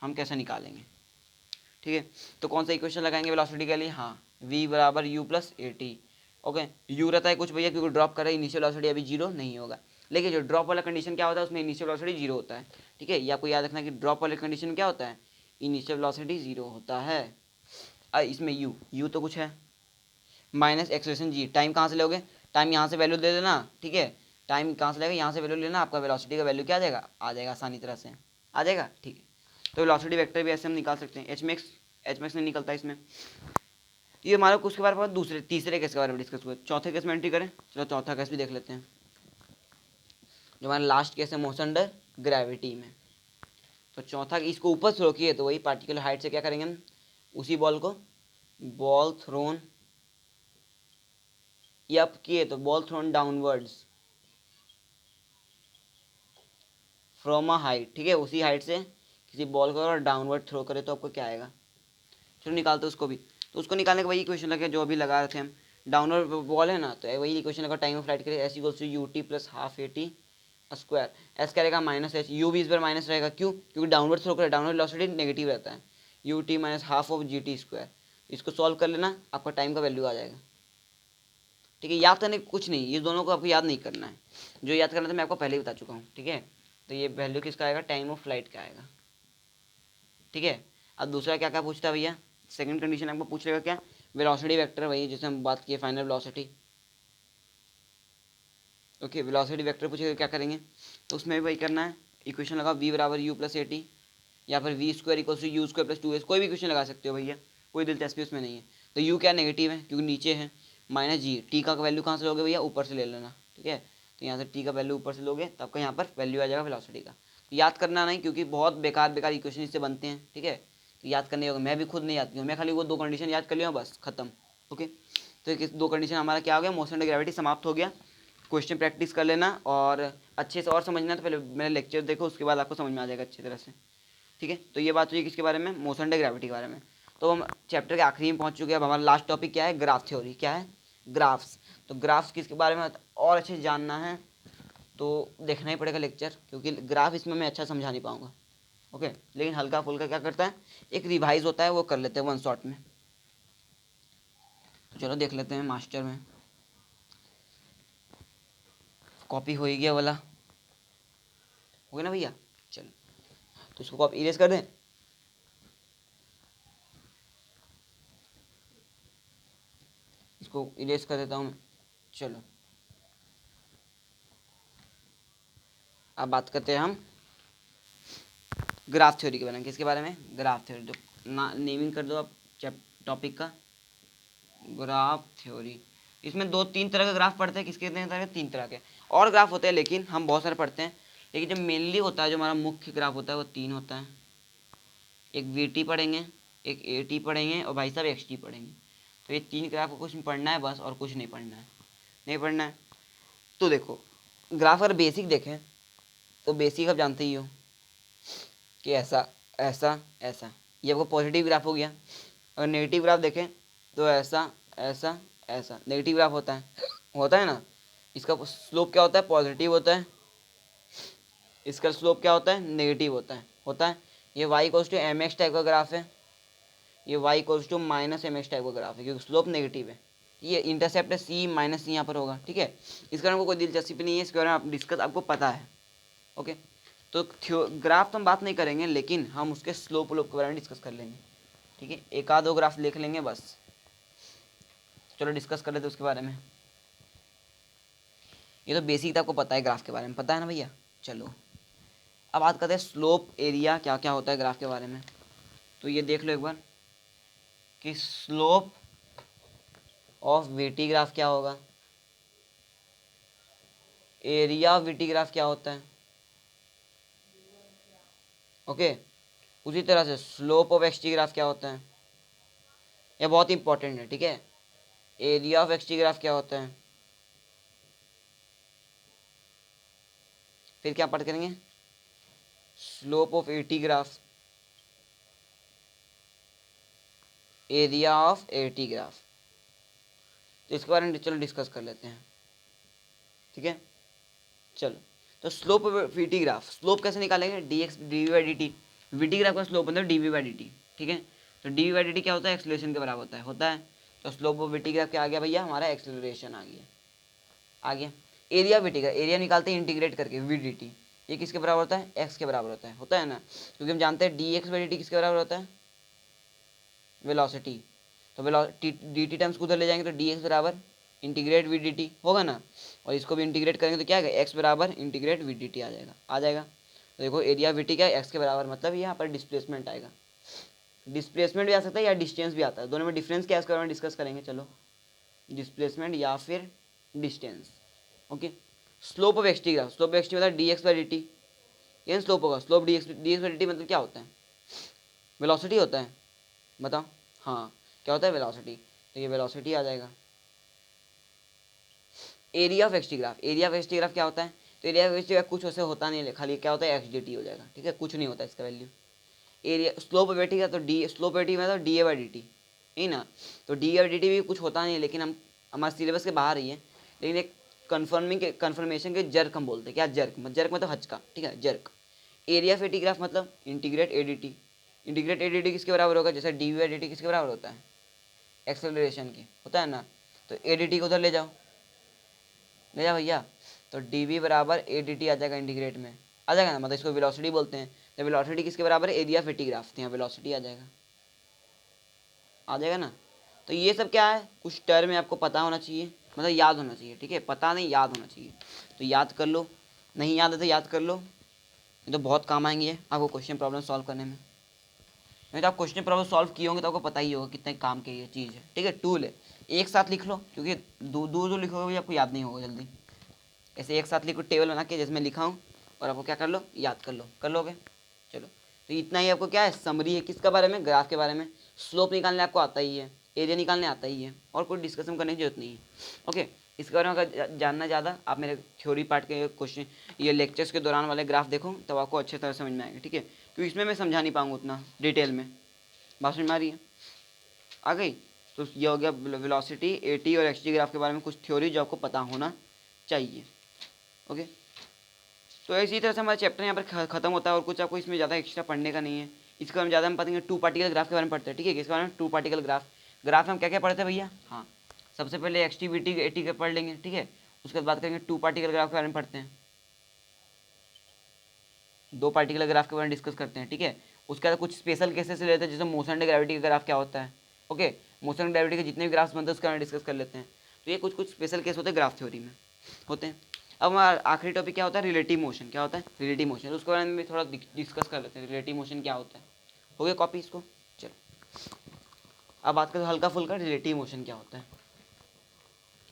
[SPEAKER 1] हम कैसे निकालेंगे, ठीक है। तो कौन सा इक्वेशन लगाएंगे वेलोसिटी के लिए, हाँ v बराबर u plus A T. Okay, u रहता है कुछ भैया, क्योंकि ड्रॉप कर रहा है, इनिशियल वेलोसिटी अभी जीरो नहीं होगा। लेकिन जो ड्रॉप वाला कंडीशन क्या होता है, उसमें इनिशियल वेलोसिटी जीरो होता है, ठीक है। ये आपको याद रखना कि ड्रॉप वाले कंडीशन क्या होता है, इनिशियल वेलोसिटी जीरो होता है। इसमें u तो कुछ है माइनस एक्सेलरेशन जी। टाइम कहाँ से लोगे, टाइम यहाँ से वैल्यू दे देना, ठीक है। टाइम कहाँ से लेगा, यहाँ से वैल्यू लेना, आपका वेलोसिटी का वैल्यू क्या आ जाएगा आसानी तरह से आ जाएगा, ठीक है। तो वेलोसिटी वेक्टर भी ऐसे हम निकाल सकते हैं। एच मैक्स नहीं निकलता इसमें। ये हमारा कुछ के बारे में दूसरे तीसरे केस के बारे में डिस्कस हुआ। चौथे केस में एंट्री करें, चलो चौथा केस भी देख लेते हैं। जो हमारा लास्ट केस है मोशन अंडर ग्रेविटी में। तो चौथा, इसको ऊपर थ्रो किए तो वही पार्टिकुलर हाइट से क्या करेंगे हम, उसी बॉल को बॉल थ्रोन, या आप किए तो ball thrown downwards from a height, ठीक है। उसी हाइट से किसी बॉल को और डाउनवर्ड थ्रो करे तो आपको क्या आएगा। चलो निकालते उसको भी। तो उसको निकालने का वही इक्वेशन लगे जो अभी लगा रहे थे हम। डाउनवर्ड बॉल है ना, तो वही इक्वेशन लगा, टाइम ऑफ फ्लाइट के लिए S equals to U T plus half A T square. S क्या रहेगा, माइनस एच। यू भी इस बार माइनस रहेगा, क्यों, क्योंकि डाउनवर्ड थ्रो करे, डाउनवर्ड वेलोसिटी नेगेटिव रहता है। U T minus half of G T square. इसको सॉल्व कर लेना, आपका टाइम का वैल्यू आ जाएगा, ठीक है। याद करने कुछ नहीं, ये दोनों को आपको याद नहीं करना है। जो याद करना था मैं आपको पहले ही बता चुका हूँ, ठीक है। तो ये वैल्यू किसका आएगा, टाइम ऑफ फ्लाइट का आएगा, ठीक है। अब दूसरा क्या क्या पूछता है भैया, सेकंड कंडीशन आपको पूछ लेगा क्या, वेलोसिटी वेक्टर, वही जैसे हम बात किए final velocity. Okay, velocity vector पूछेगा क्या करेंगे, तो उसमें भी वही करना है। इक्वेशन लगा v बराबर u प्लस ए टी, या फिर V square equal to U square plus two S. कोई भी इक्वेशन लगा सकते हो भैया, कोई दिलचस्पी उसमें नहीं है। तो u क्या नेगेटिव है क्योंकि नीचे है, माइनस जी। टी का वैल्यू कहाँ से लोगे भैया, ऊपर से ले लेना, ठीक है। तो यहाँ से टी का वैल्यू ऊपर से लोगे तो आपका यहाँ पर वैल्यू आ जाएगा वेलोसिटी का। तो याद करना नहीं, क्योंकि बहुत बेकार बेकार इक्वेशन इससे बनते हैं, ठीक है। तो याद करने होगा, मैं भी खुद नहीं आती हूँ, मैं खाली वो दो कंडीशन याद कर लिया बस खत्म। ओके, तो दो कंडीशन हमारा क्या हो गया, मोशन एंड ग्रेविटी समाप्त हो गया। क्वेश्चन प्रैक्टिस कर लेना और अच्छे से और समझना, तो पहले मेरा लेक्चर देखो, उसके बाद आपको समझ में आ जाएगा अच्छी तरह से, ठीक है। तो ये बात हुई किसके बारे में, मोशन एंड ग्रेविटी के बारे में। तो हम चैप्टर के आखिरी में पहुंच चुके हैं। अब हमारा लास्ट टॉपिक क्या है, ग्राफ थ्योरी। क्या है, ग्राफ्स। तो ग्राफ्स किसके बारे में और अच्छे से जानना है तो देखना ही पड़ेगा लेक्चर, क्योंकि ग्राफ इसमें मैं अच्छा समझा नहीं पाऊंगा, ओके। लेकिन हल्का फुल्का क्या करता है, एक रिवाइज होता है, वो कर लेते हैं वन शॉट में। तो चलो देख लेते हैं मास्टर में। कॉपी हो ही गया वाला, हो गया ना भैया, चलो। तो इसको कॉपी इरेज कर दें। इसको इरेज कर देता हूँ मैं, चलो। अब बात करते हैं हम ग्राफ थ्योरी के बारे में। किसके बारे में, ग्राफ थ्योरी। तो नेमिंग कर दो आप टॉपिक का, ग्राफ थ्योरी। इसमें दो तीन तरह के ग्राफ पढ़ते हैं, किसके तरह के, तीन तरह के। और ग्राफ होते हैं लेकिन हम बहुत सारे पढ़ते हैं, लेकिन जो मेनली होता है, जो हमारा मुख्य ग्राफ होता है वो तीन होता है। एक वी टी पढ़ेंगे, एक ए टी पढ़ेंगे, और भाई साहब एक्स टी पढ़ेंगे। तो ये तीन ग्राफ को कुछ पढ़ना है बस, और कुछ नहीं पढ़ना है, नहीं पढ़ना है। तो देखो, ग्राफ अगर बेसिक देखें तो बेसिक आप जानते ही हो कि ऐसा ऐसा ऐसा, ये आपको पॉजिटिव ग्राफ हो गया। अगर नेगेटिव ग्राफ देखें तो ऐसा ऐसा ऐसा नेगेटिव ग्राफ होता है ना। इसका स्लोप क्या होता है, पॉजिटिव होता है। इसका स्लोप क्या होता है, नेगेटिव होता है। ये y equals to M X type का ग्राफ है, ये y equals to minus M X type का ग्राफ है, क्योंकि स्लोप नेगेटिव है। ये इंटरसेप्ट है c माइनस सी यहाँ पर होगा, ठीक है। इसके बारे में कोई दिलचस्पी नहीं है, इसके बारे में आप डिस्कस आपको पता है, ओके। तो ग्राफ तो हम बात नहीं करेंगे, लेकिन हम उसके स्लोप व्लोप के बारे में डिस्कस कर लेंगे, ठीक है। एक आध दो ग्राफ लिख लेंगे बस। चलो डिस्कस कर लेते हैं उसके बारे में। ये तो बेसिक था, आपको पता है ग्राफ के बारे में, पता है ना भैया। चलो अब बात करते हैं स्लोप एरिया क्या क्या होता है ग्राफ के बारे में। तो ये देख लो एक बार कि स्लोप ऑफ वीटी ग्राफ क्या होगा, एरिया ऑफ वीटी ग्राफ क्या होता है, ओके। उसी तरह से slope of X T graph क्या होता है, यह बहुत इंपॉर्टेंट है, ठीक है। Area of X T graph क्या होता है, फिर क्या पढ़ करेंगे, slope of A T graph, area of A T graph, तो इसके बारे में चलो डिस्कस कर लेते हैं, ठीक है। चलो, तो स्लोप वीटी ग्राफ, स्लोप कैसे निकालेंगे, D X D V by D T, VT graph का स्लोप मतलब D V by D T, ठीक है। तो D V by D T क्या होता है, एक्सेलरेशन के बराबर होता है। तो स्लोप ऑफ वीटी ग्राफ क्या आ गया भैया, हमारा एक्सेलरेशन आ गया। एरिया वीटी का एरिया निकालते हैं इंटीग्रेट करके वी डी टी, ये किसके बराबर होता है, एक्स के बराबर होता है ना, क्योंकि हम जानते हैं D X by D T किसके बराबर होता है, वेलोसिटी। तो डी टी टर्म्स को उधर ले जाएंगे तो डी एक्स बराबर इंटीग्रेट वी डी टी होगा ना, और इसको भी इंटीग्रेट करेंगे तो क्या आएगा, एक्स बराबर इंटीग्रेट वी डी टी आ जाएगा। तो देखो एरिया वी टी क्या है, एक्स के बराबर, मतलब यहाँ पर डिस्प्लेसमेंट आएगा। डिस्प्लेसमेंट भी आ सकता है या डिस्टेंस भी आता है, दोनों में डिफरेंस क्या है इसके बारे में डिस्कस करेंगे। चलो, डिस्प्लेसमेंट या फिर distance, okay. Slope of X T graph, slope of X T मतलब D X by D T, ये स्लोप होगा, slope D X by D T मतलब क्या होता है, वेलोसिटी होता है, बताओ। हाँ, क्या होता है, वेलोसिटी। तो ये वेलोसिटी आ जाएगा। Area of X T graph, area of X T graph क्या होता है, तो area of X T graph कुछ वैसे होता नहीं है, खाली क्या होता है, एक्स डी टी हो जाएगा, ठीक है, कुछ नहीं होता इसका value. Area slope of T का तो डी, स्लोप ऑफ टी मतलब D A by D T, है ना। तो D A by D T भी कुछ होता नहीं है, लेकिन हम हमारे सिलेबस के बाहर ही है, लेकिन एक कन्फर्मेशन के जर्क हम बोलते हैं, क्या जर्क मतलब हचका, ठीक है, jerk. Area of T graph मतलब integrate A D T, integrate A D T किसके बराबर होगा, जैसे D V by D T किसके बराबर होता है, एक्सेलरेशन की होता है ना। तो ए डी टी को उधर ले जाओ भैया, तो डी वी बराबर ए डी टी आ जाएगा, इंटीग्रेट में आ जाएगा ना, मतलब इसको वेलोसिटी बोलते हैं। तो वेलोसिटी किसके बराबर है, एरिया ऑफ टी ग्राफ, तो यहाँ वेलोसिटी आ जाएगा ना। तो ये सब क्या है, कुछ टर्म आपको पता होना चाहिए, मतलब याद होना चाहिए, ठीक है, पता नहीं याद होना चाहिए। तो याद कर लो, नहीं याद है तो याद कर लो, ये तो बहुत काम आएंगे आपको क्वेश्चन प्रॉब्लम सॉल्व करने में। नहीं तो आप क्वेश्चन प्रॉब्लम सॉल्व किए होंगे तो आपको पता ही होगा कितने काम की ये चीज़ है, ठीक है, टूल है। एक साथ लिख लो, क्योंकि दूर लिखोगे आपको याद नहीं होगा जल्दी। ऐसे एक साथ लिखो, टेबल बना के जिसमें लिखा हूँ, और आपको क्या कर लो, याद कर लोगे। चलो, तो इतना ही आपको क्या है, समरी है किसके बारे में, ग्राफ के बारे में। स्लोप निकालने आपको आता ही है, एरिया निकालने आता ही है, और कोई डिस्कशन करने की जरूरत नहीं है, ओके। इसके बारे में अगर जानना ज़्यादा, आप मेरे थ्योरी पार्ट के क्वेश्चन, ये लेक्चर्स के दौरान वाले ग्राफ देखो, तब आपको अच्छे तरह समझ में आएगा, ठीक है, क्योंकि इसमें मैं समझा नहीं पाऊँगा उतना डिटेल में। बात समझ में आ रही है, आ गई। तो ये हो गया वेलोसिटी, एटी और एक्स टी ग्राफ के बारे में कुछ थ्योरी जो आपको पता होना चाहिए, ओके। तो इसी तरह से हमारा चैप्टर यहाँ पर खत्म होता है, और कुछ आपको इसमें ज़्यादा एक्स्ट्रा पढ़ने का नहीं है। इसके बारे में ज़्यादा हम पढ़ेंगे टू पार्टिकल ग्राफ के बारे में पढ़ते हैं, ठीक है। इसके बारे में टू पार्टिकल ग्राफ में हम क्या क्या पढ़ते हैं भैया, हाँ, सबसे पहले x T V T A T का पढ़ लेंगे, ठीक है। उसके बाद बात करेंगे टू पार्टिकल ग्राफ के बारे में पढ़ते हैं, दो पार्टिकल ग्राफ के बारे में डिस्कस करते हैं, ठीक है। उसके बाद कुछ स्पेशल केसेस लेते हैं, जैसे मोशन एंड ग्रेविटी का ग्राफ क्या होता है, ओके। मोशन एंड ग्रेविटी के जितने भी ग्राफ्स बनते हैं उसके बारे में डिस्कस कर लेते हैं। तो ये कुछ स्पेशल केस होते हैं ग्राफ थ्योरी में होते हैं। अब हमारा आखिरी टॉपिक क्या होता है, रिलेटिव मोशन। क्या होता है रिलेटिव मोशन, उसके बारे में भी थोड़ा डिस्कस कर लेते हैं, रिलेटिव मोशन क्या होता है। हो गया कॉपी इसको, चलो अब बात करें हल्का फुल्का रिलेटिव मोशन क्या होता है,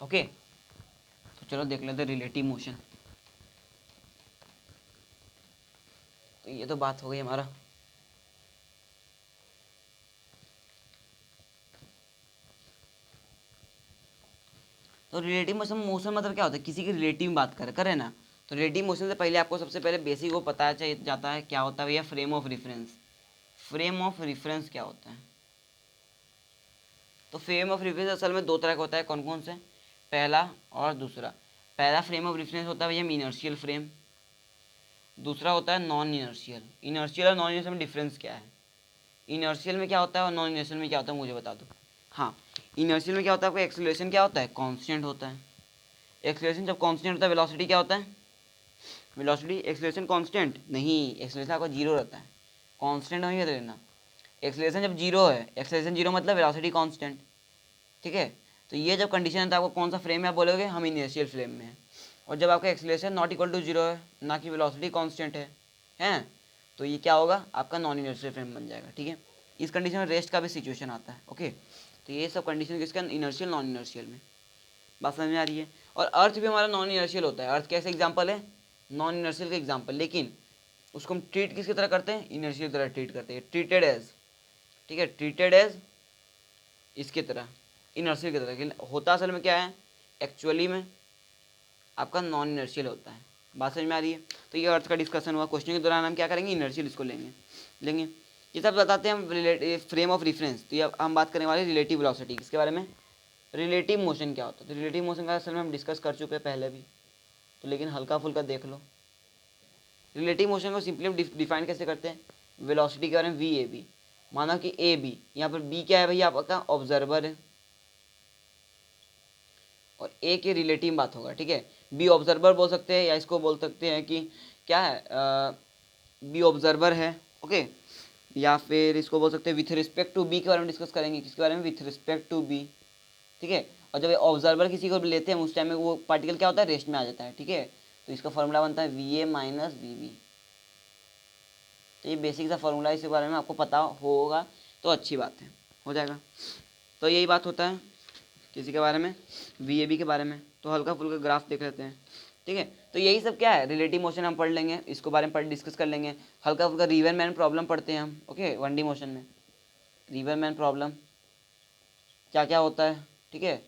[SPEAKER 1] ओके। तो चलो देख लेते हैं रिलेटिव मोशन। तो ये तो बात हो गई हमारा, तो रिलेटिव मोशन मतलब क्या होता है, किसी की रिलेटिव बात करें ना। तो रिलेटिव मोशन से पहले आपको सबसे पहले बेसिक वो पता चाहिए जाता है, क्या होता है भैया, frame of reference. Frame of reference क्या होता है, तो फ्रेम ऑफ रेफरेंस असल में दो तरह का होता है, कौन कौन से, पहला और दूसरा। पहला फ्रेम ऑफ रेफरेंस होता है भैया इनर्शियल फ्रेम, दूसरा होता है नॉन इनर्शियल। इनर्शियल और नॉन इनर्शियल में डिफरेंस क्या है, इनर्शियल में क्या होता है और नॉन इनर्शियल में क्या होता है, मुझे बता दो। हाँ, इनर्शियल में क्या होता है, आपका एक्सेलरेशन क्या होता है, कांस्टेंट होता है। एक्सेलरेशन जब कांस्टेंट होता है, वेलोसिटी क्या होता है, वेलोसिटी एक्सेलरेशन कांस्टेंट नहीं, एक्सेलरेशन आपका जीरो रहता है, कांस्टेंट नहीं रहता लेना। एक्सेलरेशन जब जीरो है, एक्सेलरेशन जीरो मतलब वेलोसिटी कांस्टेंट, ठीक है। तो ये जब कंडीशन है तो आपको कौन सा फ्रेम है, आप बोलोगे हम इनर्शियल फ्रेम में है। और जब आपका acceleration not equal to zero है, ना कि वेलोसिटी कांस्टेंट है, तो ये क्या होगा, आपका नॉन इनर्शियल फ्रेम बन जाएगा, ठीक है। इस कंडीशन में रेस्ट का भी सिचुएशन आता है, ओके। तो ये सब कंडीशन किसका, इनर्शियल नॉन इनर्शियल में, बात समझ में आ रही है। और अर्थ भी हमारा नॉन इनर्शियल होता है, अर्थ कैसे एग्जाम्पल है, नॉन इनर्शियल का एग्जाम्पल, लेकिन उसको हम ट्रीट किसकी तरह करते हैं, इनर्शियल की तरह ट्रीट करते हैं, ट्रीटेड एज, ठीक है, ट्रीटेड एज इसकी तरह, इनर्शियल की तरह। लेकिन होता असल में क्या है, एक्चुअली में आपका नॉन इनर्शियल होता है, बात समझ में आ रही है। तो ये अर्थ का डिस्कशन हुआ, क्वेश्चन के दौरान हम क्या करेंगे, इनर्शियल इसको लेंगे। ये सब बताते हैं हम फ्रेम ऑफ रेफरेंस। तो ये हम बात करने वाले रिलेटिव वेलोसिटी, किसके बारे में, रिलेटिव मोशन क्या होता है? तो रिलेटिव मोशन का असल में हम डिस्कस कर चुके हैं पहले भी, तो लेकिन हल्का फुल्का देख लो। रिलेटिव मोशन को सिंपली हम डिफाइन कैसे करते हैं? वेलोसिटी के बारे में वी ए बी, माना कि ए बी, यहाँ पर बी क्या है भैया आपका ऑब्जर्वर है और ए के रिलेटिव बात होगा, ठीक है। बी ऑब्जर्वर बोल सकते हैं या इसको बोल सकते हैं कि क्या है, बी ऑब्जर्वर है, ओके। या फिर इसको बोल सकते हैं विथ रिस्पेक्ट टू बी के बारे में डिस्कस करेंगे, किसके बारे में? विथ रिस्पेक्ट टू बी, ठीक है। और जब ऑब्जर्वर किसी को लेते हैं उस टाइम में वो पार्टिकल क्या होता है? रेस्ट में आ जाता है, ठीक है। तो इसका फॉर्मूला बनता है V A minus V B. तो ये बेसिक सा फॉर्मूला, इसके बारे में आपको पता होगा तो अच्छी बात है, हो जाएगा। तो यही बात होता है किसी के बारे में, वी ए बी के बारे में। तो हल्का फुल्का ग्राफ देख लेते हैं, ठीक है। तो यही सब क्या है? रिलेटिव मोशन हम पढ़ लेंगे, इसको बारे में डिस्कस कर लेंगे। हल्का फुल्का रीवरमैन प्रॉब्लम पढ़ते हैं हम, ओके। 1D मोशन में रीवरमैन प्रॉब्लम क्या क्या होता है, ठीक है,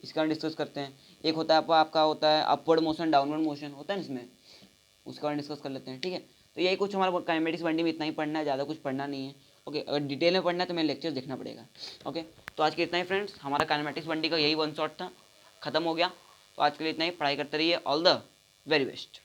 [SPEAKER 1] इसका हम डिस्कस करते हैं। एक होता है आपका होता है अपवर्ड मोशन, डाउनवर्ड मोशन होता है ना इसमें, उसका हम डिस्कस कर लेते हैं, ठीक है। तो यही कुछ हमारा काइनेमेटिक्स 1D में इतना ही पढ़ना है, ज़्यादा कुछ पढ़ना नहीं है, ओके। अगर डिटेल में पढ़ना है तो मेरे लेक्चर देखना पड़ेगा, ओके। तो आज के इतना ही फ्रेंड्स, हमारा काइनेमेटिक्स 1D का यही वन शॉट था, खत्म हो गया। तो आज के लिए इतना ही, पढ़ाई करते रहिए, ऑल द वेरी बेस्ट।